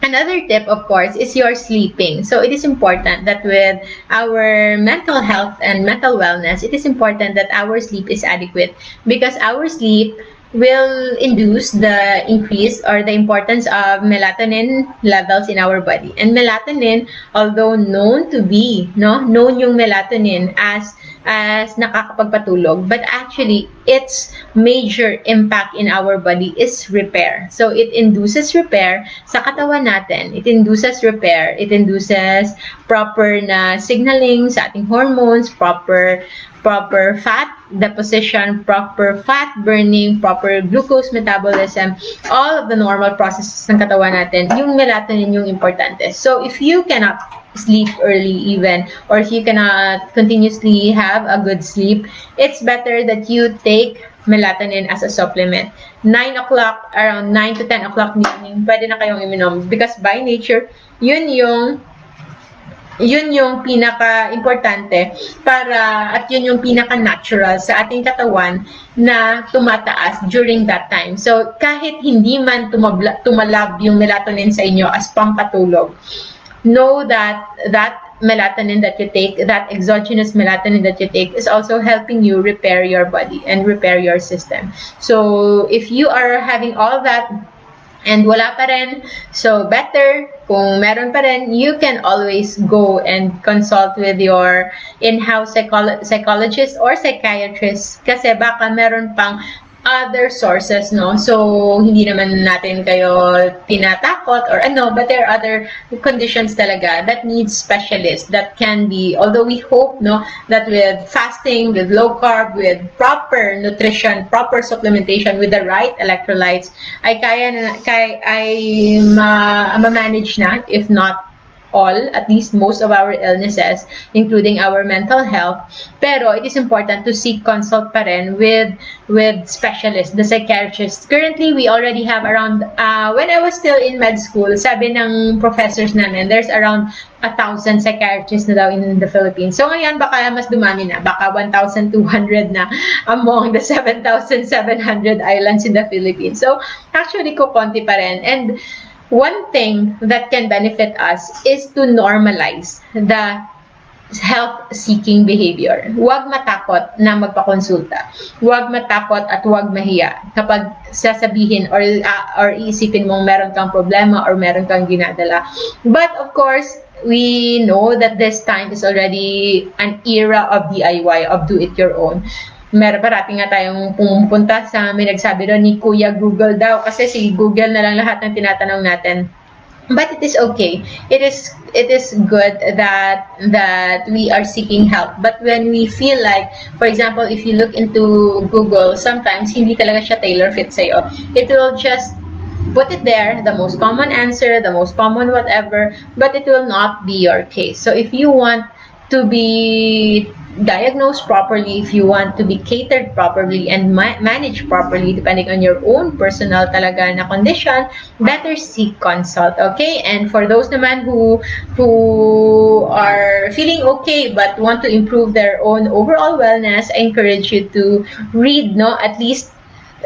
Speaker 1: another tip, of course, is your sleeping. So it is important that with our mental health and mental wellness, it is important that our sleep is adequate, because our sleep will induce the increase or the importance of melatonin levels in our body. And melatonin, although known yung melatonin as nakakapagpatulog, but actually its major impact in our body is repair. So it induces repair sa katawan natin. It induces repair. It induces proper na signaling sa ating hormones, proper fat deposition, proper fat burning, proper glucose metabolism, all of the normal processes ng katawan natin. Yung melatonin yung importante. So if you cannot sleep early even, or if you cannot continuously have a good sleep, it's better that you take melatonin as a supplement. 9 o'clock, around 9 to 10 o'clock in the evening, pwede na kayong iminom, because by nature, yun yung pinaka-importante at yun yung pinaka-natural sa ating katawan na tumataas during that time. So, kahit hindi man tumalab yung melatonin sa inyo as pampatulog, know that melatonin that you take, that exogenous melatonin that you take, is also helping you repair your body and repair your system. So, if you are having all that and wala pa rin, so better, kung meron pa rin, you can always go and consult with your in-house psychologist or psychiatrist, kasi baka meron pang other sources, no? So, hindi naman natin kayo tinatakot or but there are other conditions talaga that need specialists that can be, although we hope, no, that with fasting, with low carb, with proper nutrition, proper supplementation, with the right electrolytes, ay ma-manage na, if not all, at least most of our illnesses, including our mental health. Pero it is important to seek consult pa rin with specialists, the psychiatrists. Currently, we already have around, when I was still in med school, sabi ng professors namin, there's around 1,000 psychiatrists na daw in the Philippines. So ngayon, baka mas dumami na, baka 1,200 na among the 7,700 islands in the Philippines. So actually, kukonti pa rin. And one thing that can benefit us is to normalize the health-seeking behavior. Huwag matakot na magpakonsulta. Huwag matakot at huwag mahiya kapag sasabihin or iisipin mong meron kang problema or meron kang ginadala. But of course, we know that this time is already an era of DIY, of do-it-your-own. Parating nga tayong pumunta sa, may nagsabi doon ni Kuya Google daw, kasi si Google na lang lahat ng tinatanong natin. But it is okay. It is good that we are seeking help. But when we feel like, for example, if you look into Google, sometimes hindi talaga siya tailor-fit sa'yo. It will just put it there, the most common answer, the most common whatever, but it will not be your case. So if you want to be diagnosed properly, if you want to be catered properly and managed properly depending on your own personal talaga na condition, better seek consult, okay? And for those naman who are feeling okay but want to improve their own overall wellness, I encourage you to read, at least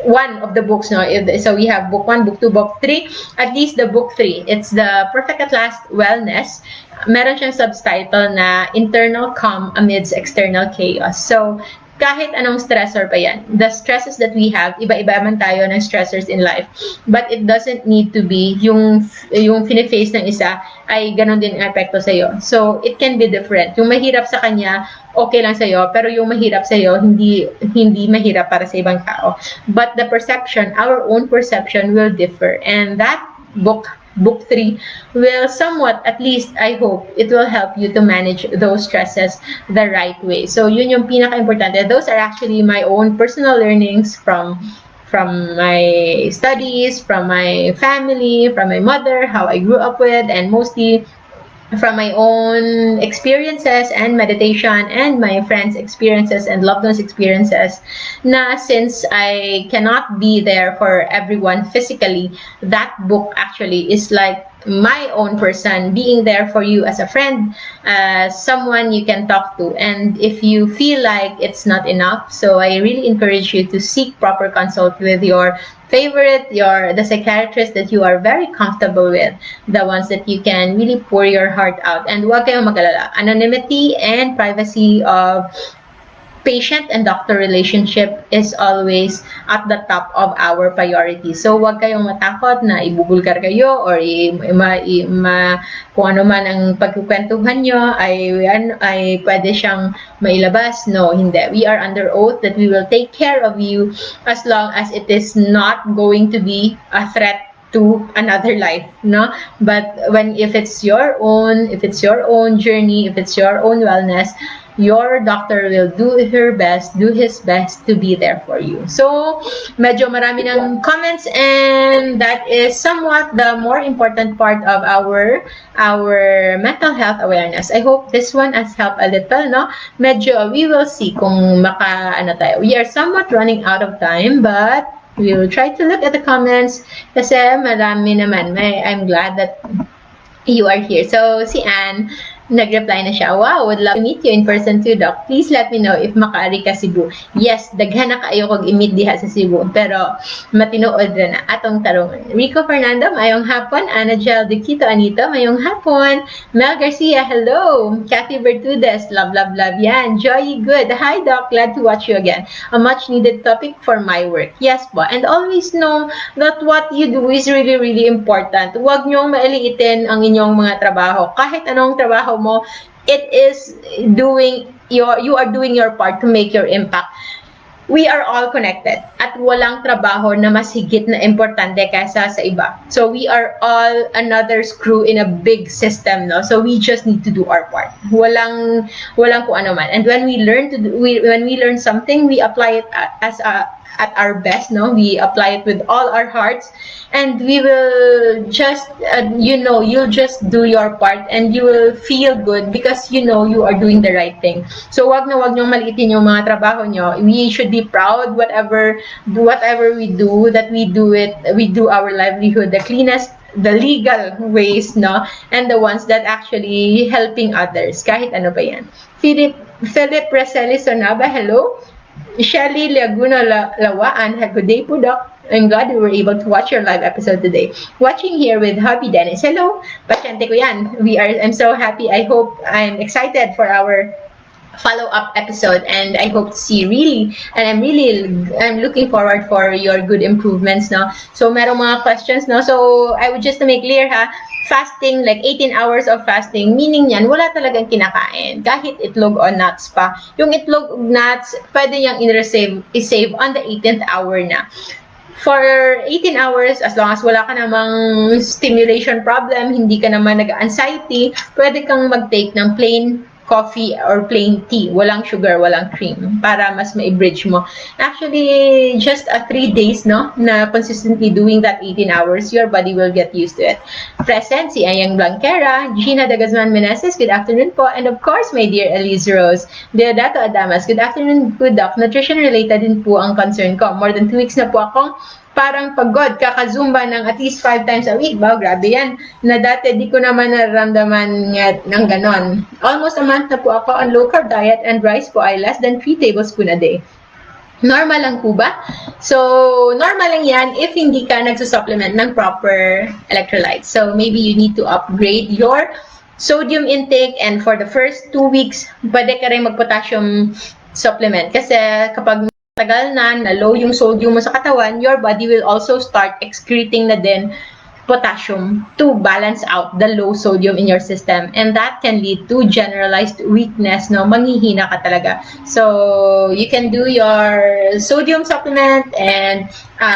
Speaker 1: one of the books, so we have book 1, book 2, book 3, at least the book 3. It's the Perfect at Last Wellness. Meron siyang subtitle na Internal Calm Amidst External Chaos. So kahit anong stressor pa yan. The stresses that we have, iba-iba man tayo ng stressors in life. But it doesn't need to be yung fine-face ng isa ay ganun din ang epekto sa'yo. So, it can be different. Yung mahirap sa kanya, okay lang sa'yo, pero yung mahirap sa'yo, hindi mahirap para sa ibang tao. But the perception, our own perception will differ. And that book 3 will somewhat, at least I hope, it will help you to manage those stresses the right way. So yun yung pinaka-importante. Those are actually my own personal learnings from my studies, from my family, from my mother, how I grew up with, and mostly from my own experiences and meditation and my friends' experiences and loved ones' experiences, na since I cannot be there for everyone physically, that book actually is like my own person being there for you as a friend, someone you can talk to. And if you feel like it's not enough, so I really encourage you to seek proper consult with your favorite, the psychiatrist that you are very comfortable with, the ones that you can really pour your heart out. And huwag kayong mag-alala. Anonymity and privacy of patient and doctor relationship is always at the top of our priority. So, huwag kayong matakot na ibubulgar kayo or kung ano man ang pagkukwentuhan nyo ay pwede siyang mailabas. No, hindi. We are under oath that we will take care of you as long as it is not going to be a threat to another life, no? But if it's your own journey, if it's your own wellness, your doctor will do his best to be there for you. So, medyo marami ng comments, and that is somewhat the more important part of our mental health awareness. I hope this one has helped a little, no? Medyo, we will see kung tayo. We are somewhat running out of time, but we will try to look at the comments kasi marami naman. I'm glad that you are here. So, si Anne, nag-reply na siya, wow, would love to meet you in person too, Doc. Please let me know if makaari ka Cebu. Yes, daghan na kayo kog i-meet diha sa Cebu, pero matinood na atong tarungan. Rico Fernando, mayong hapon. Ana Gel de Quito Anito, mayong hapon. Mel Garcia, hello. Kathy Bertudes, love, love, love yan. Joy Good, hi Doc, glad to watch you again. A much needed topic for my work. Yes po, and always know that what you do is really, really important. Huwag niyong mailiitin ang inyong mga trabaho. Kahit anong trabaho mo, it is you are doing your part to make your impact. We are all connected at walang trabaho na mas higit na importante kaysa sa iba. So we are all another screw in a big system, no? So we just need to do our part. Walang kung ano man. And when we learn something, we apply it at our best, no? We apply it with all our hearts, and we will just you'll just do your part and you will feel good because you are doing the right thing. So wag niyong maliitin yung mga trabaho nyo. We should be proud whatever we do, that we do our livelihood the cleanest, the legal ways, no? And the ones that actually helping others, kahit ano pa yan. Philip Reselis Sonaba, hello. Shelly Laguna Lawaan, good day po, Doc. I'm glad we were able to watch your live episode today. Watching here with hubby Dennis. Hello, pasyente ko yan. I'm so happy. I'm excited for our follow-up episode, and I hope to see I'm looking forward for your good improvements, no? So merong mga questions, no? So I would just to make clear, fasting, like 18 hours of fasting, meaning yan, wala talagang kinakain. Kahit itlog o nuts pa. Yung itlog o nuts, pwede niyang i-save on the 18th hour na. For 18 hours, as long as wala ka namang stimulation problem, hindi ka naman nag-anxiety, pwede kang mag-take ng plain coffee or plain tea, walang sugar, walang cream, para mas ma-bridge mo. Actually, just 3 days, no, na consistently doing that 18 hours, your body will get used to it. Present, si Ayang Blanquera, Gina Dagazman Meneses, good afternoon po, and of course, my dear Elise Rose, Deodato Adamas, good afternoon, good doc. Nutrition-related din po ang concern ko. More than 2 weeks na po akong parang pagod, kakazumba ng at least 5 times a week. Wow, grabe yan. Na dati, di ko naman nararamdaman ng ganon. Almost a month na po ako on low-carb diet, and rice po ay less than 3 tablespoons a day. Normal lang po ba? So, normal lang yan if hindi ka nagsusupplement ng proper electrolytes. So, maybe you need to upgrade your sodium intake, and for the first 2 weeks, pwede ka rin mag-potassium supplement. Kasi kapag tagal na low yung sodium mo sa katawan, your body will also start excreting na din potassium to balance out the low sodium in your system, and that can lead to generalized weakness, no? Manghihina ka talaga. So you can do your sodium supplement and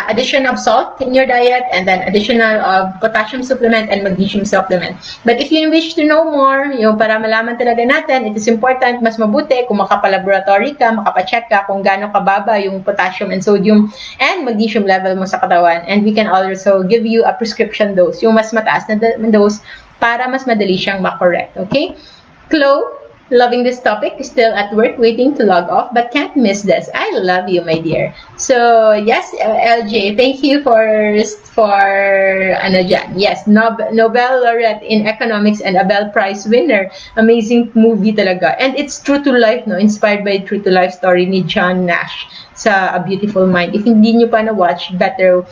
Speaker 1: addition of salt in your diet, and then additional of potassium supplement and magnesium supplement. But if you wish to know more, yung para malaman talaga natin, it is important, mas mabuti kung makapalaboratory ka, makapacheck ka kung gaano kababa yung potassium and sodium and magnesium level mo sa katawan. And we can also give you a prescription dose, yung mas mataas na dose para mas madali siyang makorrect. Okay? Chloe, loving this topic, still at work waiting to log off but can't miss this. I love you, my dear. So yes, LJ, thank you for ano dyan. Yes, Nobel laureate in economics and a Nobel Prize winner. Amazing movie talaga, and it's true to life, no? Inspired by true to life story ni John Nash sa A Beautiful Mind. If hindi nyo pa na-watch, better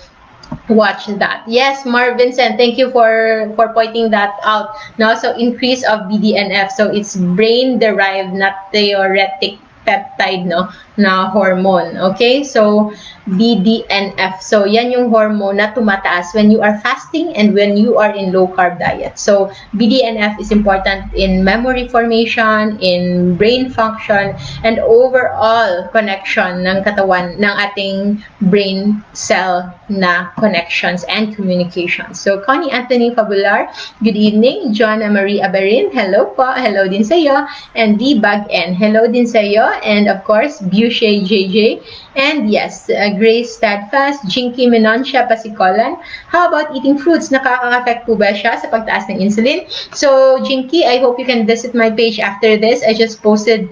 Speaker 1: watch that. Yes, Marvin, thank you for pointing that out. No, so increase of BDNF, so it's brain derived, not theoretic peptide, no, na hormone. Okay, so BDNF, so yan yung hormone na tumataas when you are fasting and when you are in low carb diet. So BDNF is important in memory formation, in brain function, and overall connection ng katawan, ng ating brain cell na connections and communication. So Connie Anthony Fabular, good evening. Joanna Marie Aberin, hello po, hello din sa iyo. And D Bag N, hello din sa iyo. And of course Bushay JJ, and yes, Grace Steadfast, Jinky Menancia Pasicolan. How about eating fruits? Nakaka-affect po ba siya sa pagtaas ng insulin? So Jinky, I hope you can visit my page after this. I just posted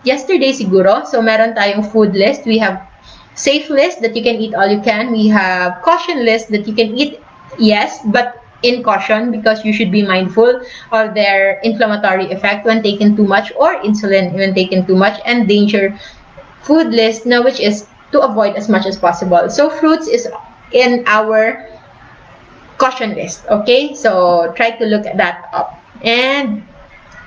Speaker 1: yesterday siguro. So meron tayong food list. We have safe list that you can eat all you can. We have caution list that you can eat, yes, but in caution, because you should be mindful of their inflammatory effect when taken too much, or insulin when taken too much, and danger food list, now, which is to avoid as much as possible. So fruits is in our caution list. Okay, so try to look that up. And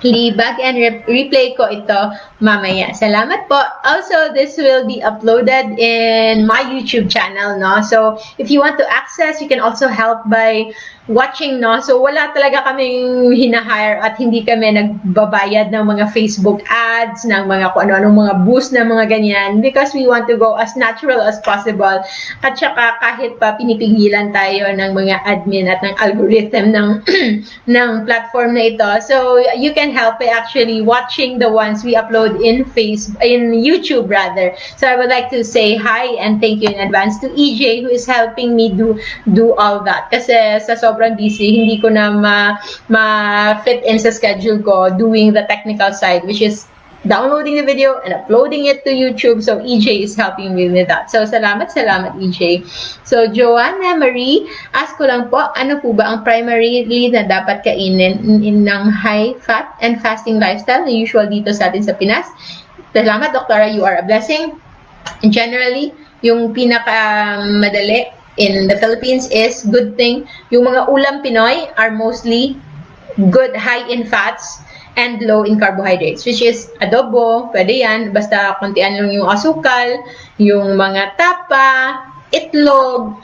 Speaker 1: libag and replay ko ito mamaya. Salamat po. Also, this will be uploaded in my YouTube channel, no? So if you want to access, you can also help by watching, no? So wala talaga kaming hinahire at hindi kami nagbabayad ng mga Facebook ads, ng mga kung ano-anong mga boost na mga ganyan, because we want to go as natural as possible. At saka kahit pa pinipigilan tayo ng mga admin at ng algorithm ng ng platform na ito. So you can help by actually watching the ones we upload in YouTube rather. So I would like to say hi and thank you in advance to EJ, who is helping me do all that. Kasi sa sobrang busy, hindi ko na ma-fit in sa schedule ko doing the technical side, which is downloading the video and uploading it to YouTube. So EJ is helping me with that. So salamat EJ. So Joanna Marie, ask ko lang po, ano po ba ang primarily na dapat kainin ng high fat and fasting lifestyle na usual dito sa atin sa Pinas? Salamat, Doktora, you are a blessing. Generally, yung pinaka-madali in the Philippines is good thing. Yung mga ulam Pinoy are mostly good, high in fats and low in carbohydrates, which is adobo, pwede yan, basta kontian lang yung asukal, yung mga tapa, itlog,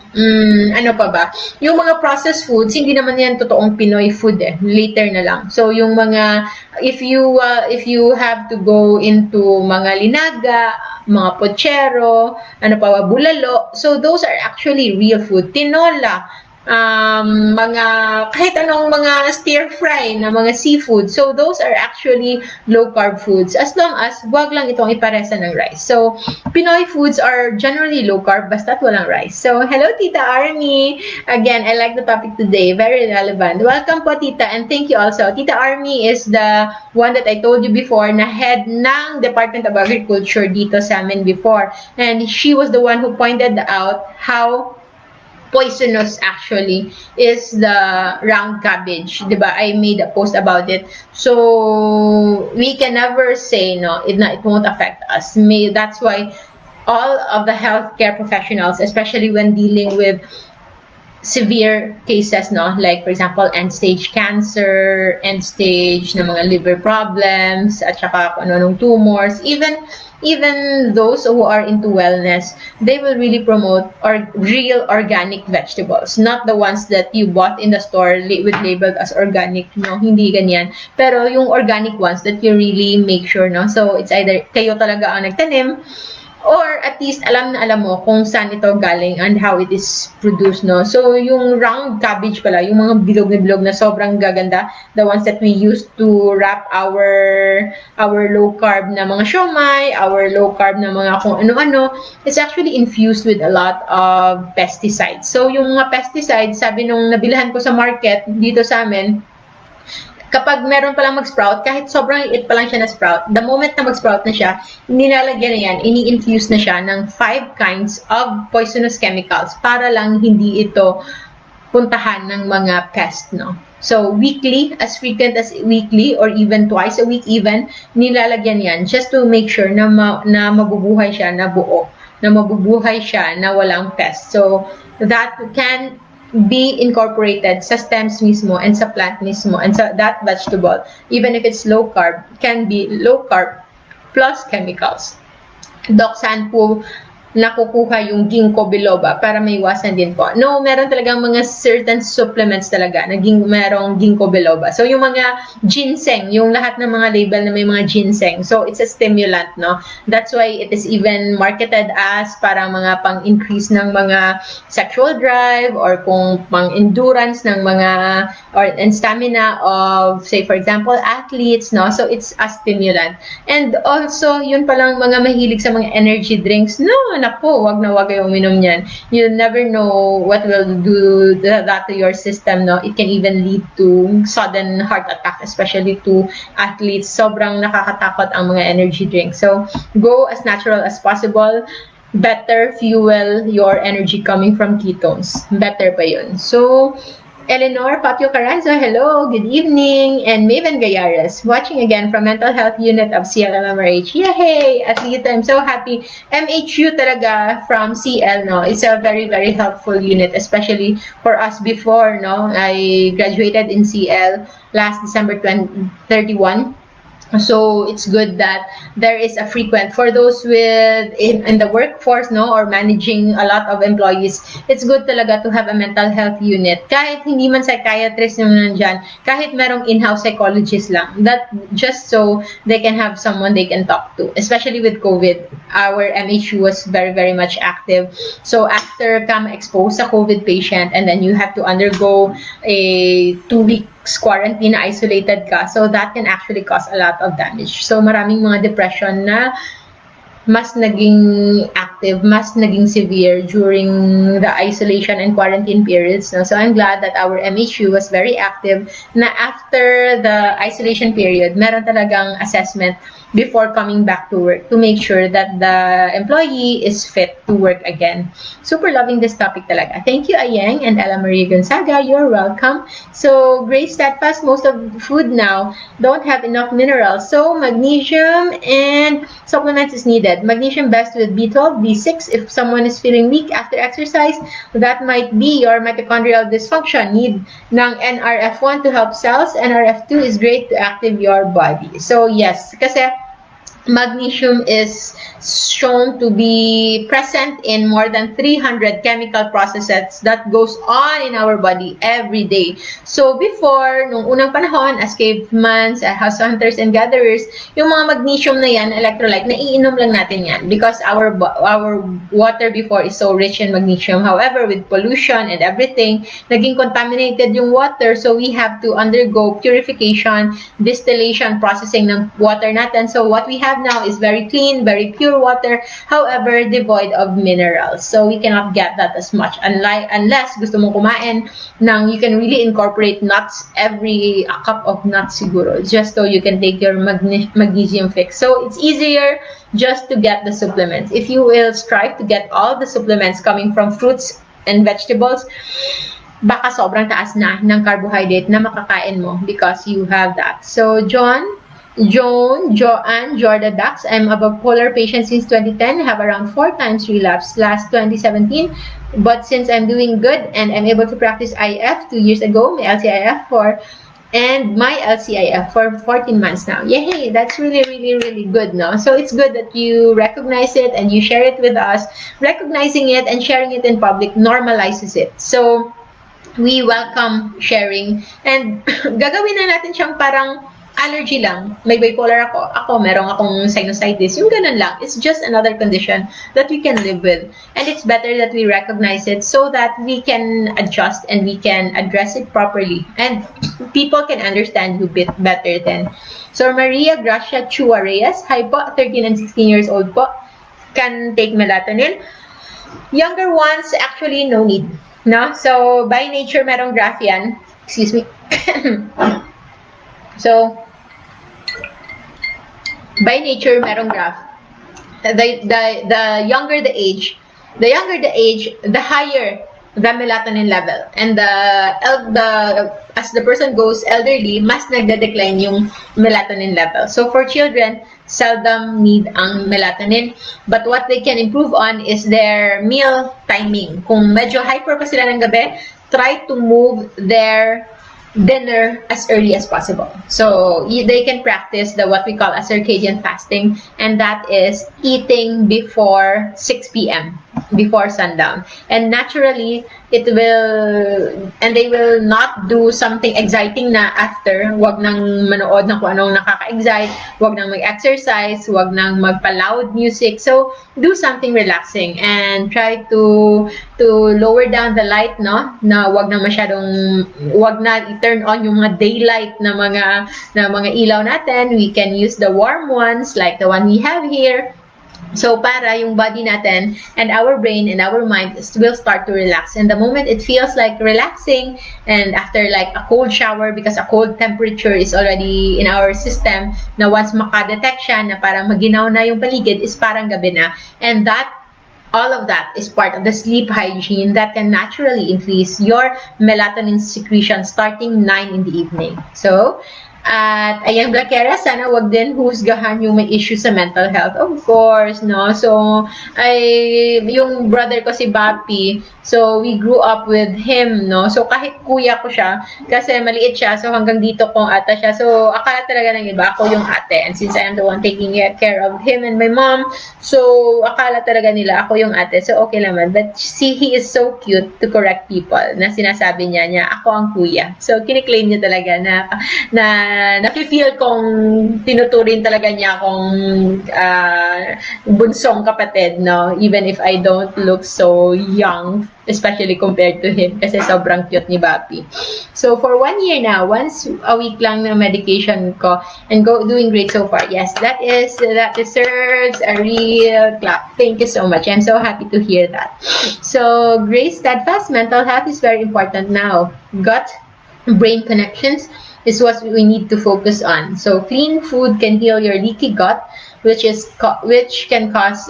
Speaker 1: ano pa ba? Yung mga processed foods, hindi naman yan totoong Pinoy food later na lang. So yung mga, if you have to go into mga linaga, mga pochero, ano pa ba, bulalo, so those are actually real food. Tinola, mga kahit anong mga stir fry na mga seafood, so those are actually low carb foods, as long as wag lang itong iparesa ng rice. So Pinoy foods are generally low carb basta't walang rice. So hello Tita Army, again I like the topic today, very relevant. Welcome po Tita, and thank you also. Tita Army is the one that I told you before na head ng Department of Agriculture dito sa amin before, and she was the one who pointed out how poisonous actually is the round cabbage, diba? I made a post about it. So we can never say no, it won't affect us. That's why all of the healthcare professionals, especially when dealing with severe cases, no? Like, for example, end-stage cancer, end-stage na mga liver problems, at saka kung ano-anong tumors, even those who are into wellness, they will really promote real organic vegetables, not the ones that you bought in the store with labeled as organic, no? Hindi ganyan. Pero yung organic ones that you really make sure, no? So, it's either kayo talaga ang nagtanim, or at least alam na alam mo kung saan ito galing and how it is produced, no? So, yung round cabbage pala, yung mga bilog na bilog na sobrang gaganda, the ones that we use to wrap our low carb na mga siomai, our low carb na mga kung ano-ano, it's actually infused with a lot of pesticides. So, yung mga pesticides, sabi nung nabilhan ko sa market dito sa amin, kapag meron palang mag-sprout, kahit sobrang liit pa lang siya na sprout, the moment na mag-sprout na siya, nilalagyan na yan, ini-infuse na siya ng 5 kinds of poisonous chemicals para lang hindi ito puntahan ng mga pest, no? So, weekly, as frequent as weekly or even twice a week even, nilalagyan yan just to make sure na mabubuhay siya na buo, na mabubuhay siya na walang pest. So, that can be incorporated sa stems mismo and sa plant mismo and sa that vegetable, even if it's low carb, can be low carb plus chemicals. Doc, saan po nakukuha yung ginkgo biloba para may iwasan din po? No, meron talagang mga certain supplements talaga na merong ginkgo biloba. So, yung mga ginseng, yung lahat ng mga label na may mga ginseng, so it's a stimulant, no? That's why it is even marketed as para mga pang-increase ng mga sexual drive or kung pang-endurance ng mga and stamina of, say, for example, athletes, no? So, it's a stimulant. And also, yun palang mga mahilig sa mga energy drinks, no, naku, wag na wag kayong uminom niyan. You'll never know what will do that to your system, no? It can even lead to sudden heart attack, especially to athletes. Sobrang nakakatakot ang mga energy drinks. So, go as natural as possible. Better fuel your energy coming from ketones. Better pa yun. So, Eleanor Patio Carranzo, hello, good evening. And Maven Gayares, watching again from Mental Health Unit of CLMRH. Yay! Atleta, I'm so happy. MHU talaga from CL, no? It's a very, very helpful unit, especially for us before, no? I graduated in CL last December 31. So it's good that there is a frequent for those with in the workforce, no, or managing a lot of employees. It's good talaga to have a mental health unit. Kahit hindi man psychiatrist yung nandyan, kahit merong in-house psychologist lang, that just so they can have someone they can talk to. Especially with COVID, our MHU was very, very much active. So after ka ma-expose sa COVID patient and then you have to undergo a 2-week quarantine, isolated ka, so that can actually cause a lot of damage. So maraming mga depression na mas naging active, mas naging severe during the isolation and quarantine periods. No? So I'm glad that our MHU was very active na after the isolation period, meron talagang assessment before coming back to work to make sure that the employee is fit to work again. Super loving this topic talaga. Thank you, Ayeng and Ella Marie Gonzaga. You're welcome. So, Grace Steadfast, most of the food now don't have enough minerals. So, magnesium and supplements is needed. Magnesium best with B12, B6 if someone is feeling weak after exercise. That might be your mitochondrial dysfunction. Need ng NRF1 to help cells. NRF2 is great to active your body. So, yes, kasi magnesium is shown to be present in more than 300 chemical processes that goes on in our body every day. So before, nung unang panahon, as cavemans, house hunters and gatherers, yung mga magnesium na yan, electrolyte, naiinom lang natin yan because our water before is so rich in magnesium. However, with pollution and everything, naging contaminated yung water, so we have to undergo purification, distillation, processing ng water natin. So what we have now is very clean, very pure water, however, devoid of minerals. So we cannot get that as much. Unless gusto mong kumain ng, you can really incorporate nuts, every cup of nuts siguro, just so you can take your magnesium fix. So it's easier just to get the supplements. If you will strive to get all the supplements coming from fruits and vegetables, baka sobrang taas na ng carbohydrate na makakain mo because you have that. So Joanne, Jorda Dax, I'm a bipolar patient since 2010, have around 4 times relapse. Last 2017, But since I'm doing good and I'm able to practice IF 2 years ago, my LCIF and my LCIF for 14 months now. Yay! That's really, really, really good, no? So it's good that you recognize it and you share it with us. Recognizing it and sharing it in public normalizes it. So we welcome sharing and gagawin na natin siyang parang allergy lang. May bipolar ako. Meron akong sinusitis. Yung ganun lang. It's just another condition that we can live with. And it's better that we recognize it so that we can adjust and we can address it properly. And people can understand you bit better then. So, Maria Gracia Chua Reyes. Hi po, 13 and 16 years old po. Can take melatonin. Younger ones, actually, no need. No? So, by nature, merong graph yan. Excuse me. So, by nature, merong graph. The younger the age, the higher the melatonin level. And as the person goes elderly, mas nagde-decline yung melatonin level. So for children, seldom need ang melatonin. But what they can improve on is their meal timing. Kung medyo hyper pa sila ng gabi, try to move their dinner as early as possible. So they can practice what we call a circadian fasting, and that is eating before 6 p.m. before sundown. And naturally, they will not do something exciting na after. Wag nang manood ng kung anong nakaka-excite, wag nang mag-exercise, wag nang magpa-loud music. So do something relaxing and try to lower down the light, no? Na wag na i-turn on yung mga daylight na mga ilaw natin. We can use the warm ones like the one we have here. So, para yung body natin and our brain and our mind will start to relax. And the moment it feels like relaxing, and after like a cold shower, because a cold temperature is already in our system, na once makadetect siya na parang maginaw na yung paligid, is parang gabi na. And all of that is part of the sleep hygiene that can naturally increase your melatonin secretion starting 9 in the evening. So, at ayan, Blackera, sana wag din husgahan yung may issue sa mental health. Of course, no? So, yung brother ko si Bapi, so we grew up with him, no? So, kahit kuya ko siya, kasi maliit siya, so hanggang dito kong ata siya. So, akala talaga ng iba, ako yung ate. And since I am the one taking care of him and my mom, so, akala talaga nila, ako yung ate. So, okay naman. But, see, he is so cute to correct people na sinasabi niya, ako ang kuya. So, kiniklaim niya talaga na nafe-feel kong tinuturin talaga niya akong bunsong kapatid, no? Even if I don't look so young, especially compared to him, kasi sobrang cute ni Bapi. So, for 1 year now, once a week lang ng medication ko, and doing great so far. Yes, that deserves a real clap. Thank you so much. I'm so happy to hear that. So, Grace, steadfast mental health is very important now. Gut-brain connections is what we need to focus on. So clean food can heal your leaky gut, which is a cause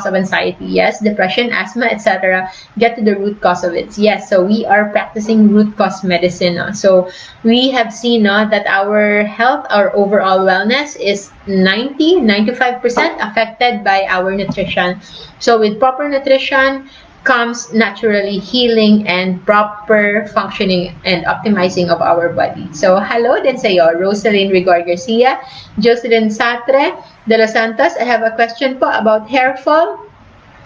Speaker 1: of anxiety. Yes, depression, asthma, etc. Get to the root cause of it. Yes, so we are practicing root cause medicine. So we have seen that our health, our overall wellness is 95% affected by our nutrition. So with proper nutrition comes naturally healing and proper functioning and optimizing of our body. So, hello din sa iyo, Rosalyn Rigor Garcia, Jocelyn Satre de los Santos. I have a question po about hair fall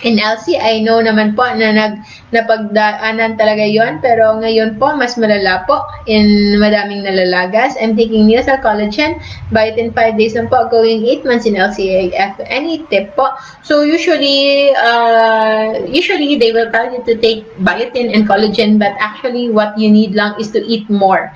Speaker 1: in LC. I know naman po na napagdaanan talaga yon, pero ngayon po mas malala po in madaming nalalagas. I'm taking Neosal Collagen, biotin 5 days lang po, going 8 months in LCAF. Any tip po? So usually they will tell you to take biotin and collagen, but actually what you need lang is to eat more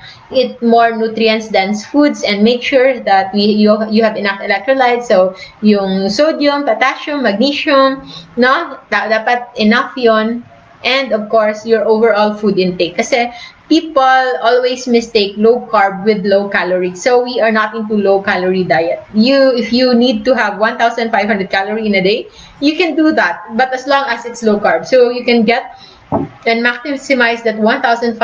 Speaker 1: nutrients dense foods, and make sure that you have enough electrolytes. So yung sodium, potassium, magnesium, no, dapat enough yon. And of course, your overall food intake. Kasi people always mistake low carb with low calorie. So we are not into low calorie diet. If you need to have 1,500 calories in a day, you can do that. But as long as it's low carb. So you can get and maximize that 1,500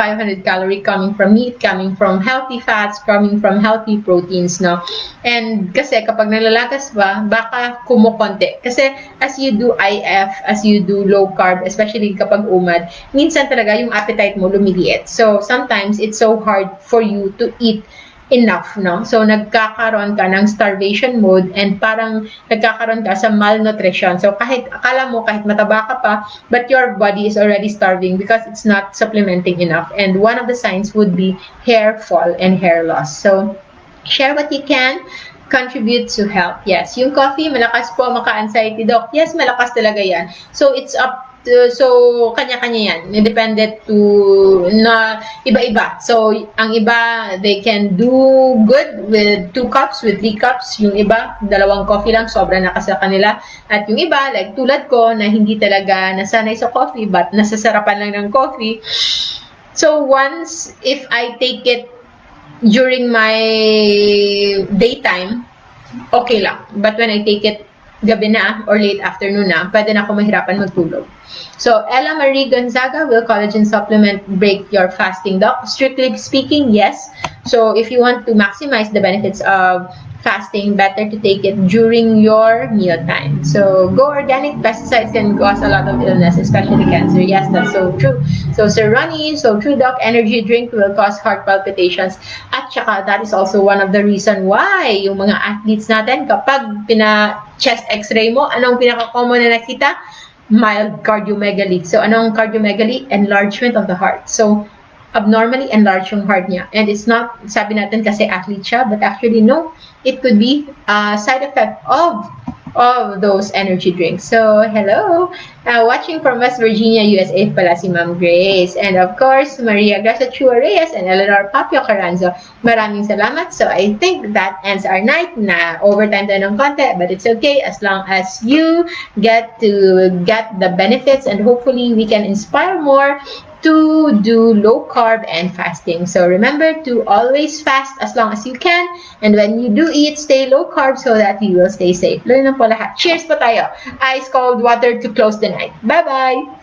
Speaker 1: calorie coming from meat, coming from healthy fats, coming from healthy proteins, no? And kasi kapag nalalagas ba, baka kumukonti. Kasi as you do IF, as you do low carb, especially kapag umad, minsan talaga yung appetite mo lumiliit. So sometimes it's so hard for you to eat enough, no? So, nagkakaroon ka ng starvation mode and parang nagkakaroon ka sa malnutrition. So, akala mo kahit mataba ka pa, but your body is already starving because it's not supplementing enough. And one of the signs would be hair fall and hair loss. So, share what you can, contribute to health. Yes, yung coffee, malakas po maka-anxiety, doc. Yes, malakas talaga yan. So, it's up so kanya-kanya yan, independent to na iba-iba. So ang iba, they can do good with 2 cups, with 3 cups. Yung iba, 2 coffee lang, sobra na sa kanila. At yung iba, like tulad ko, na hindi talaga nasanay sa coffee but nasasarapan lang ng coffee. So once, if I take it during my daytime, okay lang. But when I take it gabi na or late afternoon na, pwede na ako mahirapan magtulog. So, Ella Marie Gonzaga, will collagen supplement break your fasting, doc? Strictly speaking, yes. So, if you want to maximize the benefits of fasting, better to take it during your meal time. So, go organic. Pesticides can cause a lot of illness, especially cancer. Yes, that's so true. So, Sir Ronnie, so true, doc. Energy drink will cause heart palpitations. At saka, that is also one of the reason why yung mga athletes natin, kapag chest x-ray mo, anong pinaka-common na nakita? Mild cardiomegaly. So, anong cardiomegaly? Enlargement of the heart. So, abnormally enlarged yung heart niya. And it's not, sabi natin kasi athlete siya, but actually no, it could be a side effect of those energy drinks. So, hello! Watching from West Virginia, USA pala si Ma'am Grace. And of course, Maria Gracia Chua Reyes and Eleanor Papio Caranzo. Maraming salamat. So, I think that ends our night na overtime tayo ng konti, but it's okay as long as you get to get the benefits and hopefully we can inspire more to do low carb and fasting. So remember to always fast as long as you can, and when you do eat, stay low carb so that you will stay safe. Lalo na po lahat. Cheers po tayo. Ice cold water to close the night. Bye-bye!